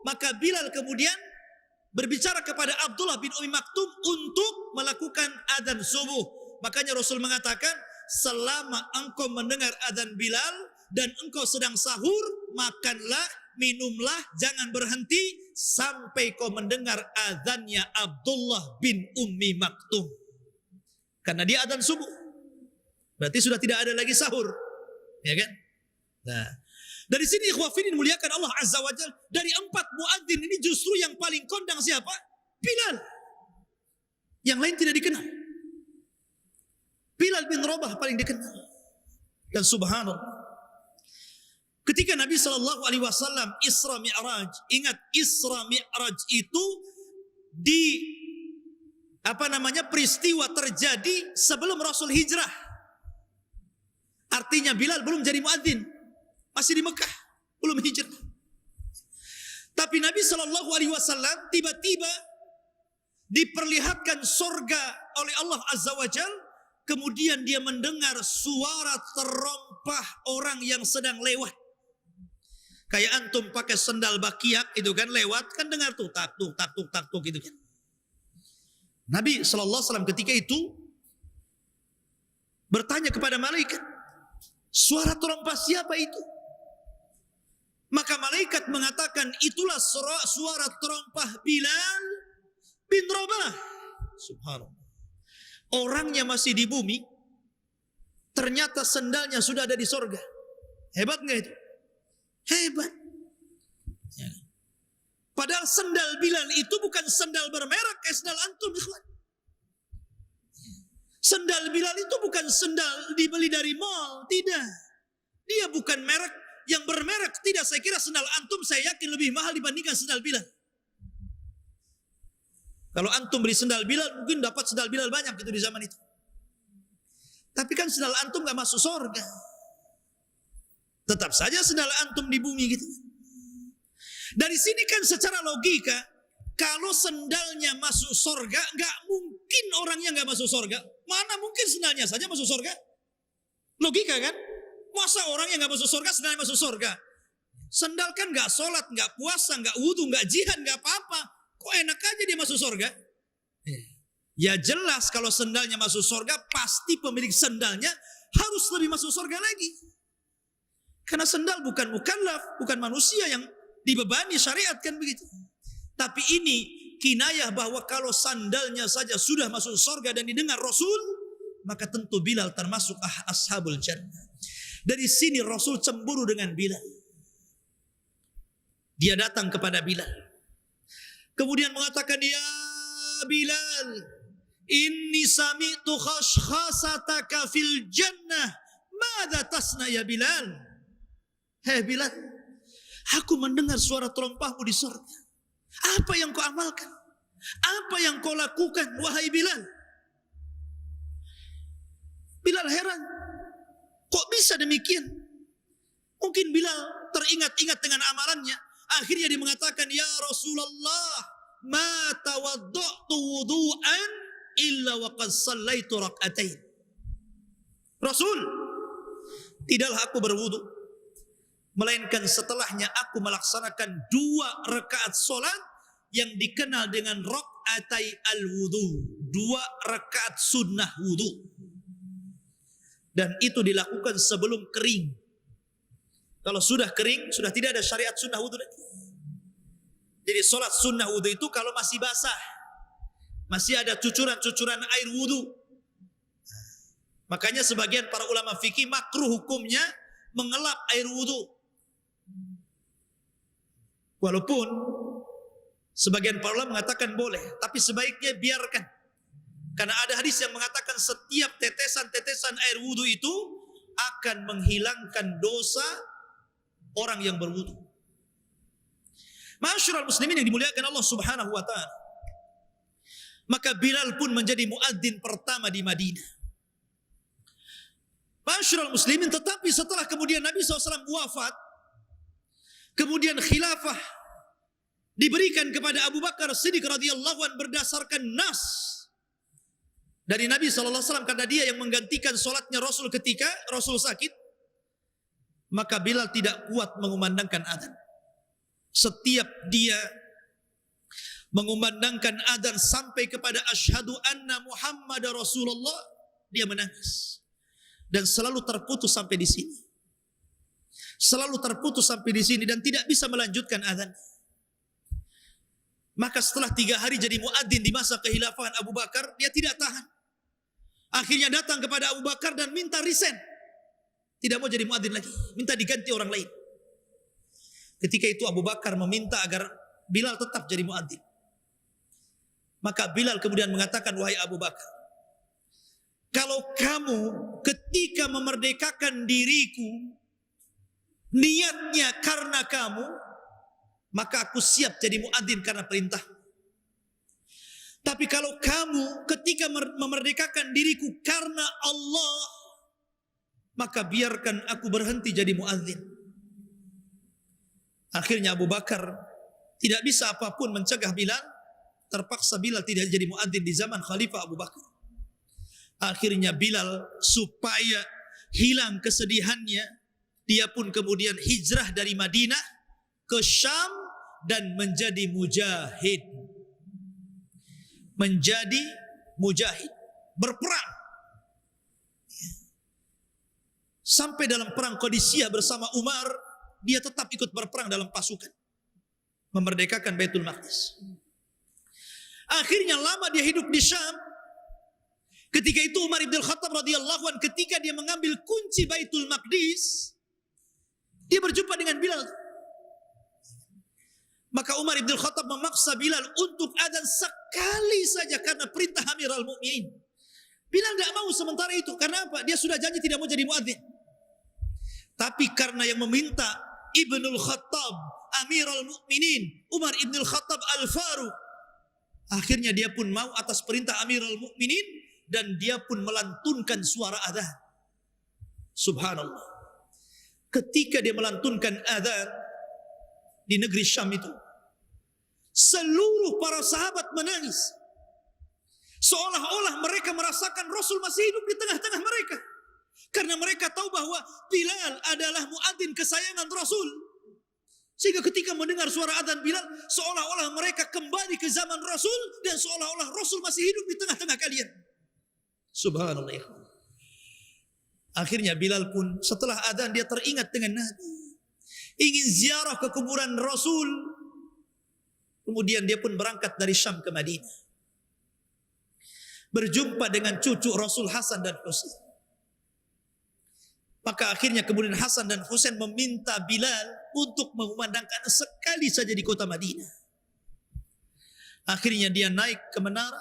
maka Bilal kemudian berbicara kepada Abdullah bin Umi Maktum untuk melakukan adzan subuh. Makanya Rasul mengatakan, selama engkau mendengar adzan Bilal dan engkau sedang sahur, makanlah, minumlah, jangan berhenti sampai kau mendengar adzannya Abdullah bin Umi Maktum. Karena dia adzan subuh. Berarti sudah tidak ada lagi sahur. Ya kan? Nah, dari sini ikhwah fillah muliakan Allah Azza wa Jalla, dari 4 muadzin ini justru yang paling kondang siapa? Bilal. Yang lain tidak dikenal. Bilal bin Rabah paling dikenal. Dan subhanallah, ketika Nabi SAW Isra Mi'raj, ingat Isra Mi'raj itu peristiwa terjadi sebelum Rasul hijrah. Artinya Bilal belum jadi muadzin, masih di Mekah, belum hijrah. Tapi Nabi SAW tiba-tiba diperlihatkan sorga oleh Allah Azza wa Jalla. Kemudian dia mendengar suara terompah orang yang sedang lewat. Kayak antum pakai sendal bakiak itu kan, lewat kan dengar tuh tak tuk gitu kan. Nabi SAW ketika itu bertanya kepada malaikat, suara terompah siapa itu? Maka malaikat mengatakan, itulah suara terompah Bilal bin Rabah. Subhanallah. Orangnya masih di bumi, ternyata sendalnya sudah ada di sorga. Hebat nggak itu? Hebat. Ya. Padahal sendal Bilal itu bukan sendal bermerek kayak sendal antum, ikhwan. Sendal Bilal itu bukan sendal dibeli dari mall, tidak. Dia bukan merek yang bermerek, tidak. Saya kira sendal antum saya yakin lebih mahal dibandingkan sendal Bilal. Kalau antum beli sendal Bilal, mungkin dapat sendal Bilal banyak gitu di zaman itu. Tapi kan sendal antum gak masuk surga. Tetap saja sendal antum di bumi gitu. Dari sini kan secara logika, kalau sendalnya masuk surga, gak mungkin orangnya gak masuk surga. Mana mungkin sendalnya saja masuk surga? Logika kan? Masa orang yang gak masuk surga, sendalnya masuk surga? Sendal kan gak sholat, gak puasa, gak wudhu, gak jihad, gak apa-apa. Kok enak aja dia masuk surga? Ya jelas kalau sendalnya masuk surga, pasti pemilik sendalnya harus lebih masuk surga lagi. Karena sendal bukan mukallaf, bukan manusia yang dibebani syariat kan begitu. Tapi ini kinayah bahwa kalau sandalnya saja sudah masuk surga dan didengar Rasul, maka tentu Bilal termasuk ashabul jannah. Dari sini Rasul cemburu dengan Bilal. Dia datang kepada Bilal. Kemudian mengatakan, ya Bilal, inni sami'tu khashkhasataka fil jannah. Madza tasna ya Bilal? Hei Bilal, aku mendengar suara terompahmu di surga. Apa yang kau amalkan? Apa yang kau lakukan, wahai Bilal? Bilal heran, kok bisa demikian? Mungkin Bilal teringat-ingat dengan amalannya. Akhirnya dia mengatakan, ya Rasulullah, ma tawadda'tu wudu'an illa wa qad sallaitu rak'atain. Rasul, tidaklah aku berwudu, melainkan setelahnya aku melaksanakan 2 rakaat solat yang dikenal dengan rak'atai al-wudu, 2 rakaat sunnah wudu. Dan itu dilakukan sebelum kering. Kalau sudah kering, sudah tidak ada syariat sunnah wudu lagi. Jadi solat sunnah wudu itu kalau masih basah, masih ada cucuran-cucuran air wudu. Makanya sebagian para ulama fikih makruh hukumnya mengelap air wudu. Walaupun sebagian para ulama mengatakan boleh, tapi sebaiknya biarkan. Karena ada hadis yang mengatakan setiap tetesan-tetesan air wudu itu akan menghilangkan dosa orang yang berwudu. Ma'asyiral muslimin yang dimuliakan Allah Subhanahu wa taala. Maka Bilal pun menjadi muadzin pertama di Madinah. Ma'asyiral muslimin, tetapi setelah kemudian Nabi SAW wafat, kemudian khilafah diberikan kepada Abu Bakar Siddiq radhiyallahu anhu berdasarkan nas dari Nabi SAW, karena dia yang menggantikan solatnya Rasul ketika Rasul sakit. Maka Bilal tidak kuat mengumandangkan adzan. Setiap dia mengumandangkan adzan sampai kepada asyhadu anna Muhammad Rasulullah, dia menangis. Dan selalu terputus sampai di sini. Selalu terputus sampai di sini dan tidak bisa melanjutkan adzan. Maka setelah 3 hari jadi muadzin di masa kehilafahan Abu Bakar, dia tidak tahan. Akhirnya datang kepada Abu Bakar dan minta resign. Tidak mau jadi muadzin lagi, minta diganti orang lain. Ketika itu Abu Bakar meminta agar Bilal tetap jadi muadzin. Maka Bilal kemudian mengatakan, wahai Abu Bakar, kalau kamu ketika memerdekakan diriku niatnya karena kamu, maka aku siap jadi muadzin karena perintah. Tapi kalau kamu ketika memerdekakan diriku karena Allah, maka biarkan aku berhenti jadi muadzin. Akhirnya Abu Bakar tidak bisa apapun mencegah Bilal. Terpaksa Bilal tidak jadi muadzin di zaman Khalifah Abu Bakar. Akhirnya Bilal supaya hilang kesedihannya, dia pun kemudian hijrah dari Madinah ke Syam dan menjadi mujahid. Menjadi mujahid, berperang. Sampai dalam perang Qadisiyah bersama Umar, dia tetap ikut berperang dalam pasukan, memerdekakan Baitul Maqdis. Akhirnya lama dia hidup di Syam. Ketika itu Umar ibn Khattab radhiyallahu anhu, ketika dia mengambil kunci Baitul Maqdis, dia berjumpa dengan Bilal. Maka Umar ibn Khattab memaksa Bilal untuk adzan sekali saja karena perintah Amirul Mukminin. Bilal tidak mau sementara itu. Karena apa? Dia sudah janji tidak mau jadi muadzin. Tapi karena yang meminta Ibnul Khattab, Amirul Mukminin, Umar ibn Khattab Al-Faruq, akhirnya dia pun mau atas perintah Amirul Mukminin dan dia pun melantunkan suara adzan. Subhanallah. Ketika dia melantunkan adzan di negeri Syam itu, seluruh para sahabat menangis. Seolah-olah mereka merasakan Rasul masih hidup di tengah-tengah mereka. Karena mereka tahu bahwa Bilal adalah muadzin kesayangan Rasul. Sehingga ketika mendengar suara adzan Bilal, seolah-olah mereka kembali ke zaman Rasul dan seolah-olah Rasul masih hidup di tengah-tengah kalian. Subhanallah. Akhirnya Bilal pun setelah adzan dia teringat dengan Nabi. Ingin ziarah ke kuburan Rasul. Kemudian dia pun berangkat dari Syam ke Madinah. Berjumpa dengan cucu Rasul Hasan dan Husain. Maka akhirnya kemudian Hasan dan Husain meminta Bilal untuk mengumandangkan sekali saja di kota Madinah. Akhirnya dia naik ke menara,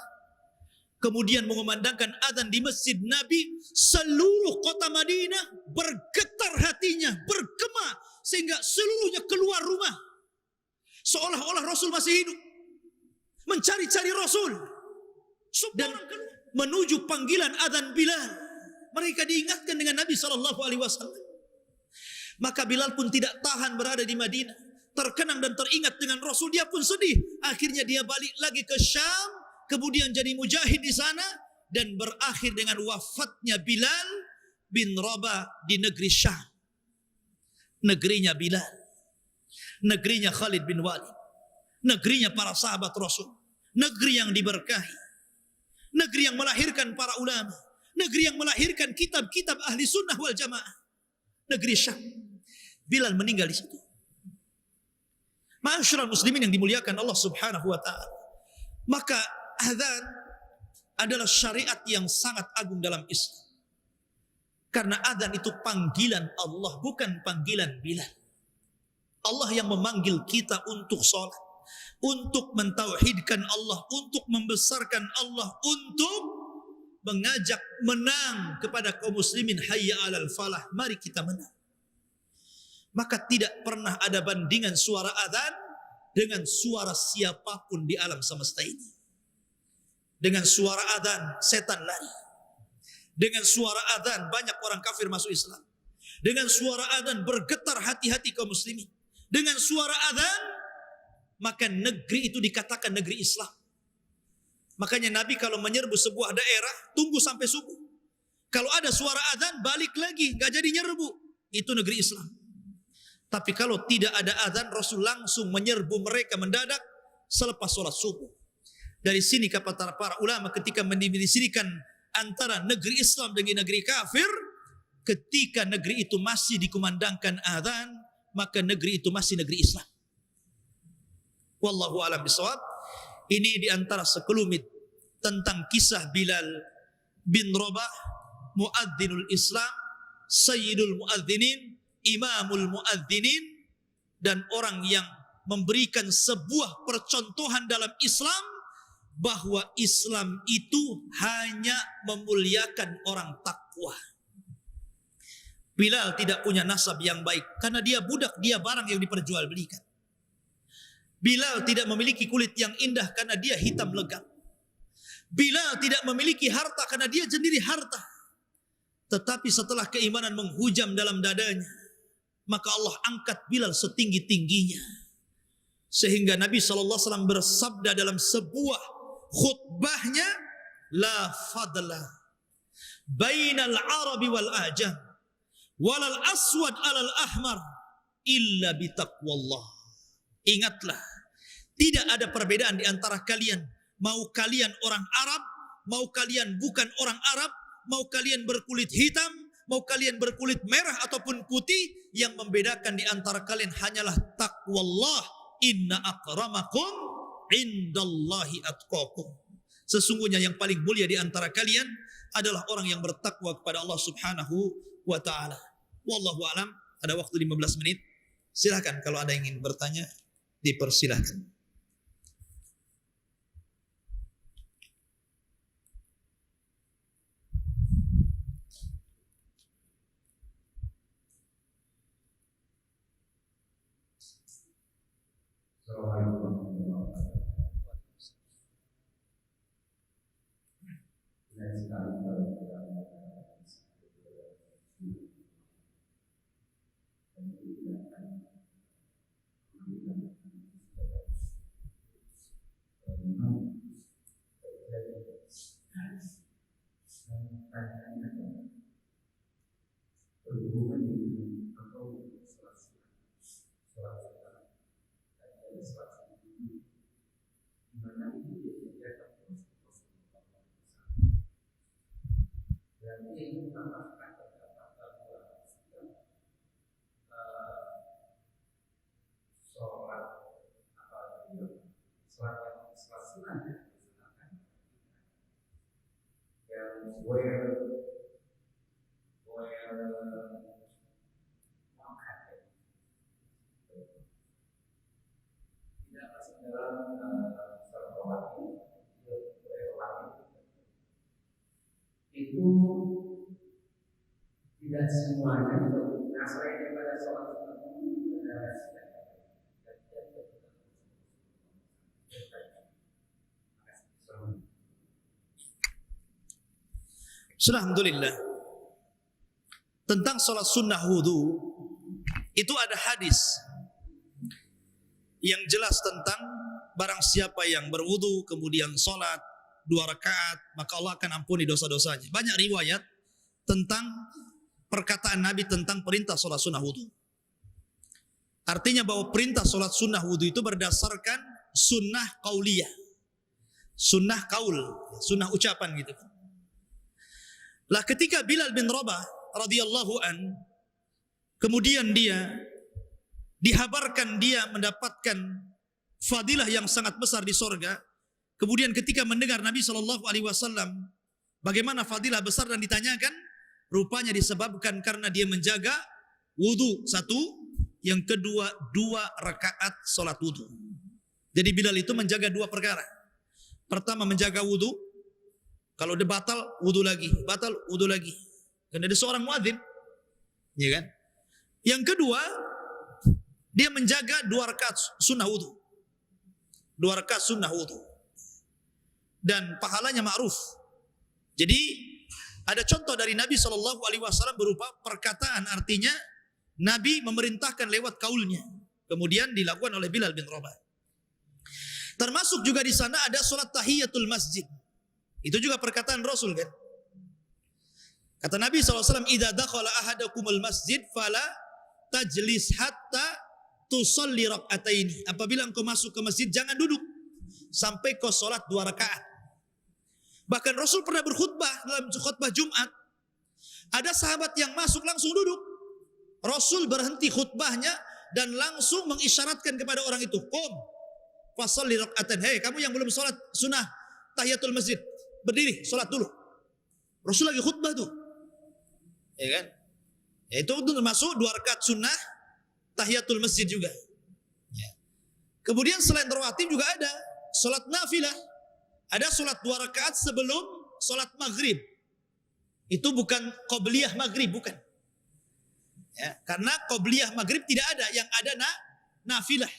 kemudian mengumandangkan adzan di Masjid Nabi. Seluruh kota Madinah bergetar hatinya, bergema, sehingga seluruhnya keluar rumah. Seolah-olah Rasul masih hidup, mencari-cari Rasul. Dan menuju panggilan adzan Bilal. Mereka diingatkan dengan Nabi SAW. Maka Bilal pun tidak tahan berada di Madinah. Terkenang dan teringat dengan Rasul, dia pun sedih. Akhirnya dia balik lagi ke Syam, kemudian jadi mujahid di sana, dan berakhir dengan wafatnya Bilal bin Rabah di negeri Syam. Negerinya Bilal, negerinya Khalid bin Walid, negerinya para sahabat Rasul, negeri yang diberkahi, negeri yang melahirkan para ulama, negeri yang melahirkan kitab-kitab ahli sunnah wal jamaah, negeri Syam. Bilal meninggal di situ. Ma'asyiral muslimin yang dimuliakan Allah Subhanahu wa taala. Maka azan adalah syariat yang sangat agung dalam Islam. Karena azan itu panggilan Allah, bukan panggilan Bilal. Allah yang memanggil kita untuk sholat, untuk mentauhidkan Allah, untuk membesarkan Allah, untuk mengajak menang kepada kaum muslimin, hayya 'alal falah, mari kita menang. Maka tidak pernah ada bandingan suara azan dengan suara siapapun di alam semesta ini. Dengan suara azan setan lari. Dengan suara azan banyak orang kafir masuk Islam. Dengan suara azan bergetar hati-hati kaum muslimin. Dengan suara azan maka negeri itu dikatakan negeri Islam. Makanya Nabi kalau menyerbu sebuah daerah tunggu sampai subuh. Kalau ada suara azan balik lagi, gak jadi nyerbu. Itu negeri Islam. Tapi kalau tidak ada azan, Rasul langsung menyerbu mereka mendadak selepas sholat subuh. Dari sini kata para ulama ketika mendefinisikan antara negeri Islam dengan negeri kafir, ketika negeri itu masih dikumandangkan azan, maka negeri itu masih negeri Islam. Wallahu a'lam bishawab. Ini diantara sekelumit tentang kisah Bilal bin Rabah, muadzinul Islam, sayyidul muadzinin, imamul muadzinin, dan orang yang memberikan sebuah percontohan dalam Islam bahwa Islam itu hanya memuliakan orang takwa. Bilal tidak punya nasab yang baik karena dia budak, dia barang yang diperjualbelikan. Bilal tidak memiliki kulit yang indah karena dia hitam legam. Bilal tidak memiliki harta karena dia sendiri harta. Tetapi setelah keimanan menghujam dalam dadanya, maka Allah angkat Bilal setinggi-tingginya. Sehingga Nabi SAW bersabda dalam sebuah khutbahnya, la fadla bainal arabi wal ajam walal aswad alal ahmar illa bitaqwallah. Ingatlah, tidak ada perbedaan di antara kalian. Mau kalian orang Arab, mau kalian bukan orang Arab, mau kalian berkulit hitam, mau kalian berkulit merah ataupun putih, yang membedakan di antara kalian hanyalah taqwallah. Inna akramakum indallahi atqakum. Sesungguhnya yang paling mulia di antara kalian adalah orang yang bertakwa kepada Allah Subhanahu wa taala. Wallahu alam. Ada waktu 15 menit. Silakan kalau ada yang ingin bertanya, dipersilahkan. Itu tidak semuanya selain daripada sholat Alhamdulillah. tentang sholat sunnah wudu, itu ada hadis yang jelas tentang barang siapa yang berwudu kemudian sholat 2 rakaat, maka Allah akan ampuni dosa-dosanya. Banyak riwayat tentang perkataan Nabi tentang perintah sholat sunnah wudu. Artinya bahwa perintah sholat sunnah wudu itu berdasarkan sunnah qauliyah, sunnah kaul, sunnah ucapan gitu. Lah ketika Bilal bin Rabah radhiyallahu an, kemudian dia dihabarkan dia mendapatkan fadilah yang sangat besar di sorga. Kemudian ketika mendengar Nabi SAW bagaimana fadilah besar dan ditanyakan, rupanya disebabkan karena dia menjaga wudu, satu, yang kedua 2 rakaat sholat wudu. Jadi Bilal itu menjaga 2 perkara. Pertama menjaga wudu, kalau dia batal wudu lagi, batal wudu lagi. Karena dia seorang muadzin, ya kan? Yang kedua, dia menjaga 2 rakaat sunnah wudu. 2 rakaat sunnah wudu. Dan pahalanya ma'ruf. Jadi ada contoh dari Nabi SAW berupa perkataan, artinya Nabi memerintahkan lewat kaulnya. Kemudian dilakukan oleh Bilal bin Rabah. Termasuk juga di sana ada sholat tahiyatul masjid. Itu juga perkataan Rasul kan. Kata Nabi SAW, "Idza dakhala ahadakumul masjid fala tajlis hatta tusalli rak'ataini." Apabila engkau masuk ke masjid, jangan duduk sampai kau sholat 2 rakaat. Bahkan Rasul pernah berkhutbah dalam khutbah Jumat. Ada sahabat yang masuk langsung duduk. Rasul berhenti khutbahnya dan langsung mengisyaratkan kepada orang itu, "Qum fasalli rak'atan." Hei, kamu yang belum sholat sunnah tahiyatul masjid, berdiri sholat dulu. Rasul lagi khutbah tuh, ya kan? Itu termasuk 2 rakaat sunnah tahiyatul masjid juga. Ya. Kemudian selain rawatib juga ada sholat nafilah. Ada sholat 2 rakaat sebelum sholat maghrib. Itu bukan qobliyah maghrib, bukan. Ya, karena qobliyah maghrib tidak ada, yang ada nafilah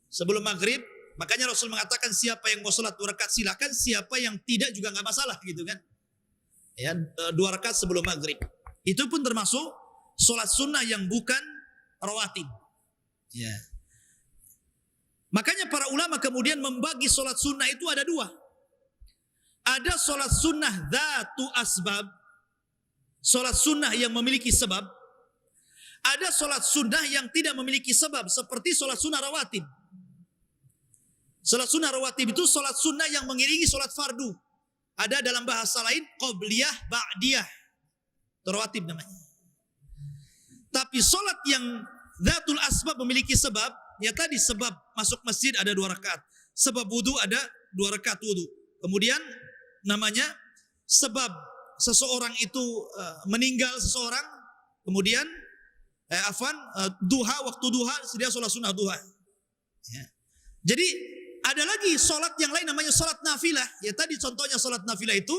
sebelum maghrib. Makanya Rasul mengatakan siapa yang mau sholat 2 rakaat silakan, siapa yang tidak juga nggak masalah gitu kan. Ya, 2 rakaat sebelum maghrib. Itu pun termasuk sholat sunnah yang bukan rawatib. Ya. Makanya para ulama kemudian membagi sholat sunnah itu ada 2. Ada sholat sunnah dzatu asbab, sholat sunnah yang memiliki sebab. Ada sholat sunnah yang tidak memiliki sebab, seperti sholat sunnah rawatib. Sholat sunnah rawatib itu sholat sunnah yang mengiringi sholat fardu. Ada dalam bahasa lain qobliyah, ba'diyah, rawatib namanya. Tapi sholat yang dzatul asbab memiliki sebab, ya tadi sebab masuk masjid ada 2 rakaat, sebab wudu ada 2 rakaat wudu. Kemudian namanya sebab seseorang itu meninggal seseorang, kemudian duha, waktu duha dia sholat sunnah duha. Ya. Jadi ada lagi sholat yang lain namanya sholat nafilah. Ya tadi contohnya sholat nafilah itu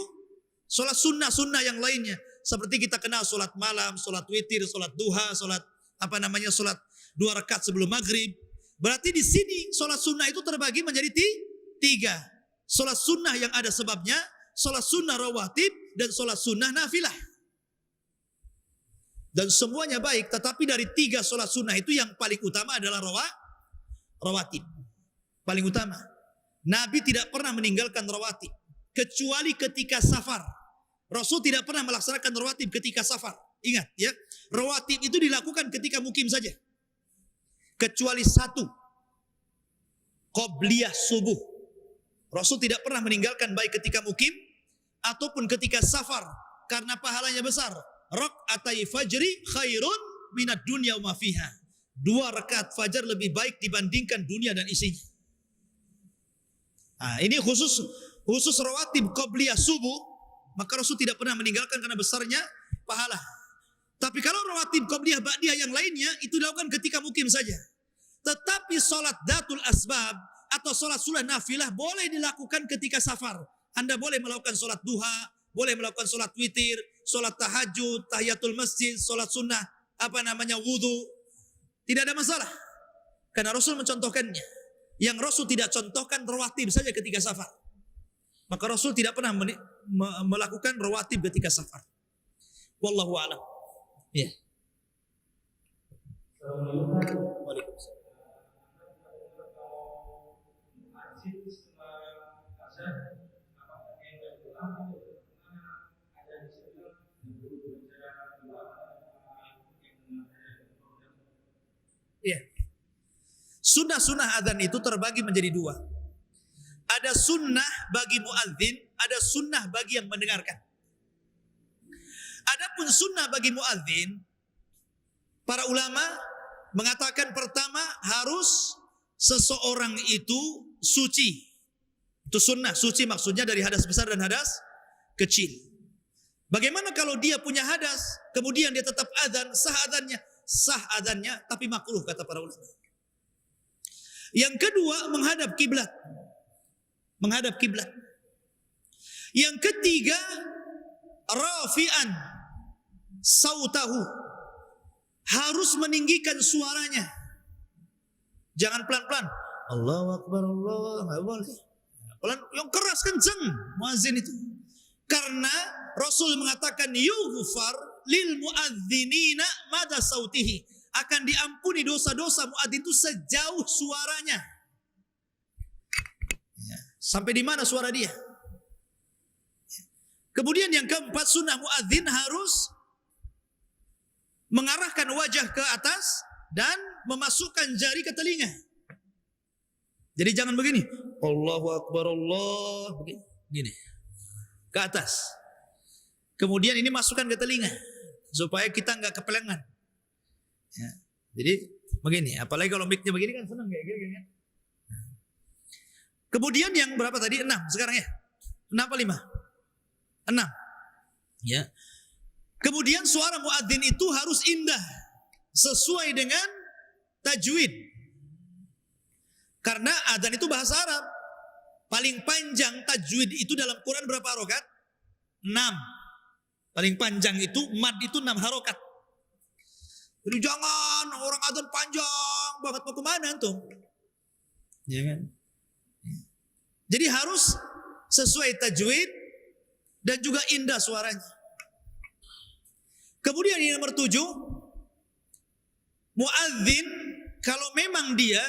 sholat sunnah yang lainnya. Seperti kita kenal sholat malam, sholat witir, sholat duha, sholat sholat 2 rakaat sebelum maghrib. Berarti di sini sholat sunnah itu terbagi menjadi 3. Sholat sunnah yang ada sebabnya, sholat sunnah rawatib, dan sholat sunnah nafilah. Dan semuanya baik, tetapi dari 3 sholat sunnah itu yang paling utama adalah rawatib. Paling utama. Nabi tidak pernah meninggalkan rawatib, kecuali ketika safar. Rasul tidak pernah melaksanakan rawatib ketika safar. Ingat ya, rawatib itu dilakukan ketika mukim saja. Kecuali 1, qobliyah subuh. Rasul tidak pernah meninggalkan baik ketika mukim ataupun ketika safar, karena pahalanya besar. Rak'atai fajri khairun minad dunya wa ma fiha. 2 rakaat fajar lebih baik dibandingkan dunia dan isinya. Nah, ini khusus rawatib qobliyah subuh, maka Rasul tidak pernah meninggalkan karena besarnya pahala. Tapi kalau rawatib qobliyah ba'diyah yang lainnya itu dilakukan ketika mukim saja. Tetapi sholat dzatul asbab atau sholat sunnah nafilah boleh dilakukan ketika safar. Anda boleh melakukan sholat duha, boleh melakukan sholat witir, sholat tahajud, tahiyatul masjid, sholat sunnah wudu. Tidak ada masalah. Karena Rasul mencontohkannya. Yang Rasul tidak contohkan rawatib saja ketika safar. Maka Rasul tidak pernah melakukan rawatib ketika safar. Wallahu a'lam. Ya. Ya. Sunnah-sunnah adzan itu terbagi menjadi dua. Ada sunnah bagi muadzin, ada sunnah bagi yang mendengarkan. Adapun sunnah bagi muadzin, para ulama mengatakan pertama harus seseorang itu suci. Itu sunnah, suci maksudnya dari hadas besar dan hadas kecil. Bagaimana kalau dia punya hadas, kemudian dia tetap adzan, sah adzannya, tapi makruh kata para ulama. Yang kedua menghadap kiblat. Menghadap kiblat. Yang ketiga rafi'an sautahu, harus meninggikan suaranya. Jangan pelan-pelan. Allahu Akbar, Allah, enggak boleh. Pelan, yang keras kencang muazin itu. Karena Rasul mengatakan yughfar lil muadzinina mada sautihi, akan diampuni dosa-dosa muadzin itu sejauh suaranya. Sampai di mana suara dia? Kemudian yang keempat, sunnah muadzin harus mengarahkan wajah ke atas dan memasukkan jari ke telinga. Jadi jangan begini, Allahu Akbar Allah, begini, ke atas. Kemudian ini masukkan ke telinga supaya kita nggak kepelengan. Ya. Jadi begini, apalagi kalau mic-nya begini kan senang kayak gini kan. Kemudian yang berapa tadi? 6 sekarang ya? 6 apa 5? 6. Ya. Kemudian suara muadzin itu harus indah, sesuai dengan tajwid. Karena adzan itu bahasa Arab. Paling panjang tajwid itu dalam Quran berapa harokat? 6. Paling panjang itu mad itu 6 harokat. Jadi jangan orang adzan panjang banget, mau kemana tuh? Ya kan? Jadi harus sesuai tajwid dan juga indah suaranya. Kemudian yang nomor 7, muadzin kalau memang dia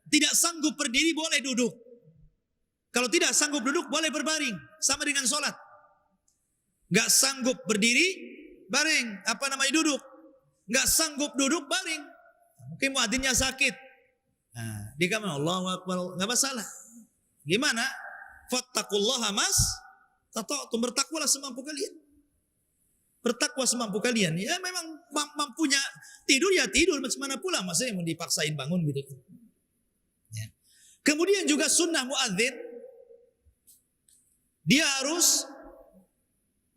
tidak sanggup berdiri boleh duduk. Kalau tidak sanggup duduk boleh berbaring, sama dengan sholat. Gak sanggup berdiri, baring. Apa namanya duduk? Gak sanggup duduk, baring. Mungkin muadzinnya sakit. Nah, dia kan Allahu Akbar, gak masalah. Gimana? Fattaqullaha mas tata'tum, bertakwalah semampu kalian. Bertakwa semampu kalian. Ya memang mampunya tidur ya tidur, macam mana pula masa yang mau dipaksain bangun gitu. Ya. Kemudian juga sunnah muadzin, dia harus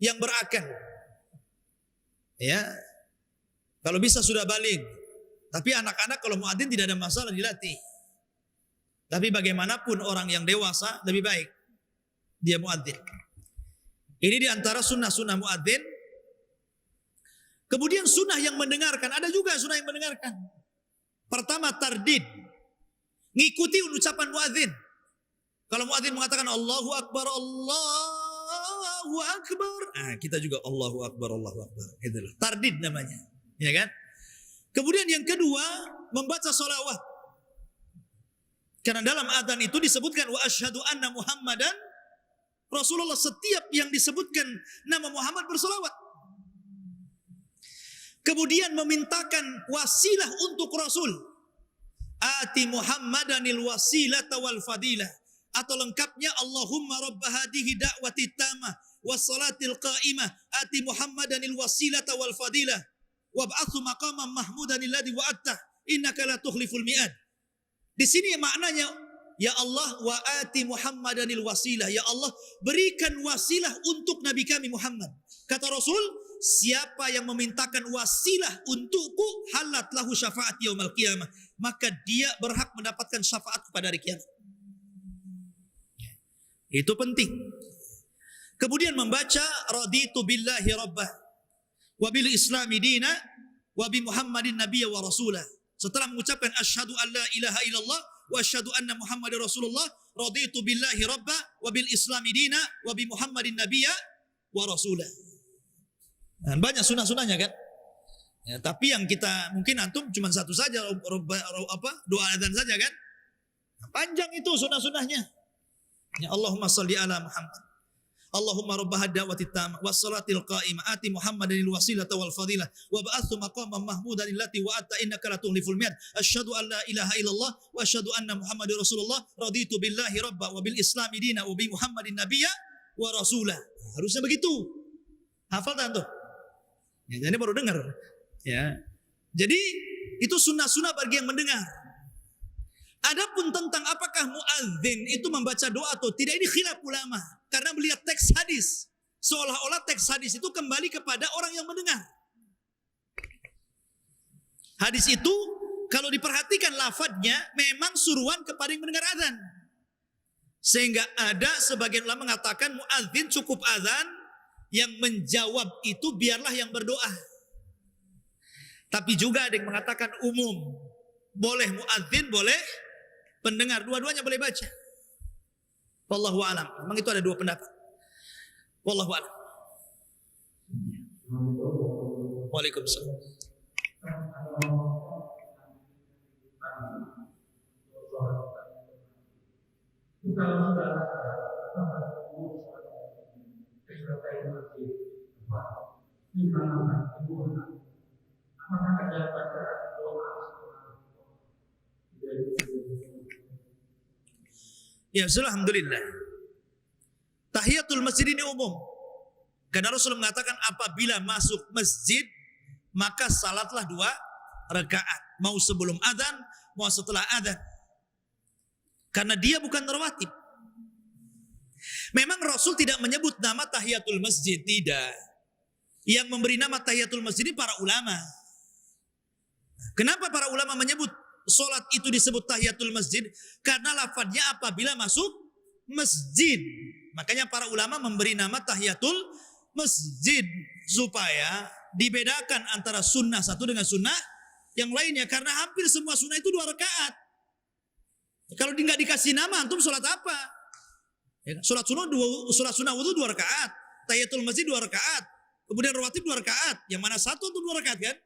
yang berakal. Ya. Kalau bisa sudah balik. Tapi anak-anak kalau muadzin tidak ada masalah, dilatih. Tapi bagaimanapun orang yang dewasa lebih baik dia muadzin. Ini diantara sunnah-sunnah muadzin. Kemudian sunnah yang mendengarkan, ada juga sunnah yang mendengarkan. Pertama tardid, ngikuti ucapan muadzin. Kalau muadzin mengatakan Allahu Akbar, Allahu Akbar, kita juga Allahu Akbar, Allahu Akbar. Itulah tardid namanya, ya kan? Kemudian yang kedua membaca sholawat. Karena dalam adzan itu disebutkan wa asyhadu anna Muhammadan Rasulullah, setiap yang disebutkan nama Muhammad bersolawat. Kemudian memintakan wasilah untuk Rasul. Ati Muhammadanil wasilata wal fadilah. Atau lengkapnya Allahumma rabb hadhihi da'wati tamah wassalatil qa'imah ati Muhammadanil wasilata wal fadilah wab'athu maqaman mahmudanil ladzi wa'attah innaka la tukhliful mi'ad. Di sini maknanya, ya Allah wa ati Muhammadanil wasilah, ya Allah berikan wasilah untuk Nabi kami Muhammad. Kata Rasul, siapa yang memintakan wasilah untukku halat lahu syafaat yaumil qiyamah, maka dia berhak mendapatkan syafaat pada hari kiamat. Itu penting. Kemudian membaca raditu billahi rabbah wa bil islami dina wa bi Muhammadin nabiyya wa rasulah. Setelah mengucapkan asyhadu an la ilaha illallah wa asyhadu anna Muhammadar Rasulullah, raditu billahi rabba wa bil islami dina wa bi Muhammadin nabiyya wa rasulah. Dan banyak sunah-sunahnya kan? Ya, tapi yang kita mungkin antum cuma satu saja, doa adzan saja kan? Panjang itu sunnah-sunnahnya. Ya Allahumma sholli ala Muhammad. Allahumma rabb da'wati tammah was salatil qa'imah ati Muhammadan al wasilata wal fadilah wa ba'athu maqaman mahmudan allati wa'ata innaka la tukhliful mi'ad. Asyhadu an la ilaha illallah wa asyhadu anna Muhammadar Rasulullah. Raditu billahi rabba wa bil islami dina wa bi Muhammadin nabiyya wa rasulah. Harusnya begitu. Hafal tak tuh? Ya, jadi baru dengar. Ya. Jadi itu sunnah-sunnah bagi yang mendengar. Adapun tentang apakah muadzin itu membaca doa atau tidak, ini khilaf ulama. Karena melihat teks hadis, seolah-olah teks hadis itu kembali kepada orang yang mendengar. Hadis itu kalau diperhatikan lafadznya memang suruhan kepada yang mendengar azan. Sehingga ada sebagian ulama mengatakan muadzin cukup azan, yang menjawab itu biarlah yang berdoa. Tapi juga ada yang mengatakan umum, boleh muadzin, boleh pendengar, dua-duanya boleh baca. Wallahu a'lam. Memang itu ada dua pendapat. Wallahu a'lam. Waalaikumsalam. Ya, alhamdulillah. Tahiyatul masjid ini umum. Karena Rasulullah mengatakan apabila masuk masjid maka salatlah 2 rakaat, mau sebelum adzan, mau setelah adzan. Karena dia bukan rawatib. Memang Rasul tidak menyebut nama tahiyatul masjid, tidak. Yang memberi nama tahiyatul masjid ini para ulama. Kenapa para ulama menyebut salat itu disebut tahiyatul masjid? Karena lafadznya apabila masuk masjid. Makanya para ulama memberi nama tahiyatul masjid supaya dibedakan antara sunnah satu dengan sunnah yang lainnya. Karena hampir semua sunnah itu 2 rakaat. Kalau nggak dikasih nama, antum sholat apa? Ya, sholat sunnah wudu 2 rakaat, tahiyatul masjid 2 rakaat, kemudian rawatib 2 rakaat. Yang mana satu untuk 2 rakaat kan?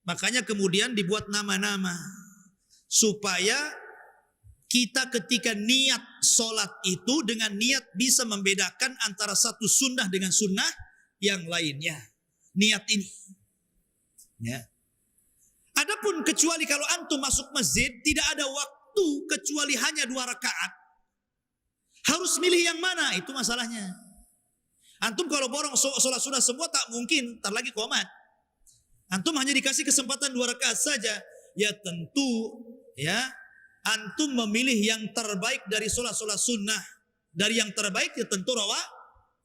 Makanya kemudian dibuat nama-nama supaya kita ketika niat sholat itu dengan niat bisa membedakan antara satu sunnah dengan sunnah yang lainnya. Niat ini. Ya. Adapun kecuali kalau antum masuk masjid tidak ada waktu kecuali hanya 2 rakaat. Harus milih yang mana? Itu masalahnya. Antum kalau borong sholat sunnah semua tak mungkin, ntar lagi qomat. Antum hanya dikasih kesempatan 2 rakaat saja. Ya tentu ya antum memilih yang terbaik dari sholat-sholat sunnah. Dari yang terbaik ya tentu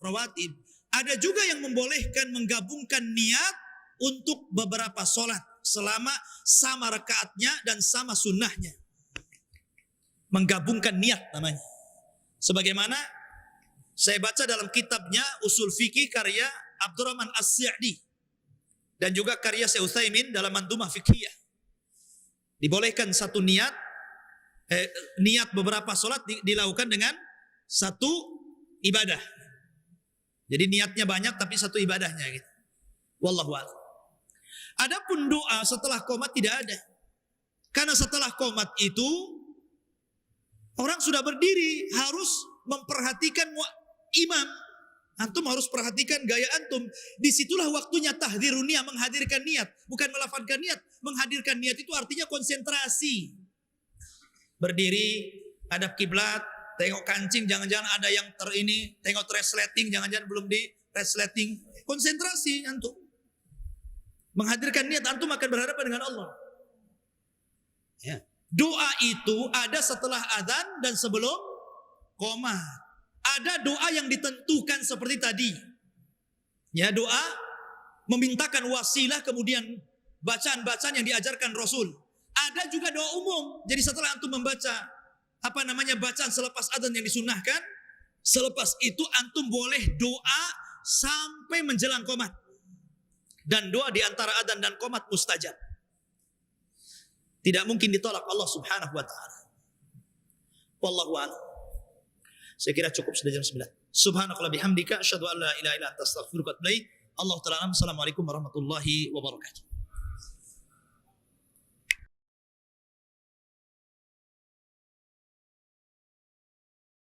rawatib. Ada juga yang membolehkan menggabungkan niat untuk beberapa sholat selama sama rakaatnya dan sama sunnahnya. Menggabungkan niat namanya. Sebagaimana saya baca dalam kitabnya Usul Fikih karya Abdurrahman As-Sa'di dan juga karya Syekh Utsaimin dalam Mandhumah Fiqhiyah. Dibolehkan satu niat beberapa sholat dilakukan dengan satu ibadah. Jadi niatnya banyak tapi satu ibadahnya gitu. Wallahu a'lam. Adapun doa setelah qomat tidak ada. Karena setelah qomat itu orang sudah berdiri, harus memperhatikan imam. Antum harus perhatikan gaya antum. Disitulah waktunya tahdzirun niat, menghadirkan niat. Bukan melafadzkan niat. Menghadirkan niat itu artinya konsentrasi. Berdiri, hadap kiblat, tengok kancing, jangan-jangan ada yang tengok resleting, jangan-jangan belum di resleting. Konsentrasi antum. Menghadirkan niat, antum akan berhadapan dengan Allah. Ya. Doa itu ada setelah adzan dan sebelum qomat. Ada doa yang ditentukan seperti tadi. Ya, doa memintakan wasilah, kemudian bacaan-bacaan yang diajarkan Rasul. Ada juga doa umum. Jadi setelah antum membaca bacaan selepas adzan yang disunnahkan, selepas itu antum boleh doa sampai menjelang qomat. Dan doa di antara adzan dan qomat mustajab. Tidak mungkin ditolak Allah Subhanahu wa taala. Wallahu a'lam. Saya kira cukup sudah jam 9. Subhanakallah bihamdika asyhadu an la ilaha illa anta astaghfiruka wa atubu ilaik. Allahu ta'ala. Assalamualaikum warahmatullahi wabarakatuh.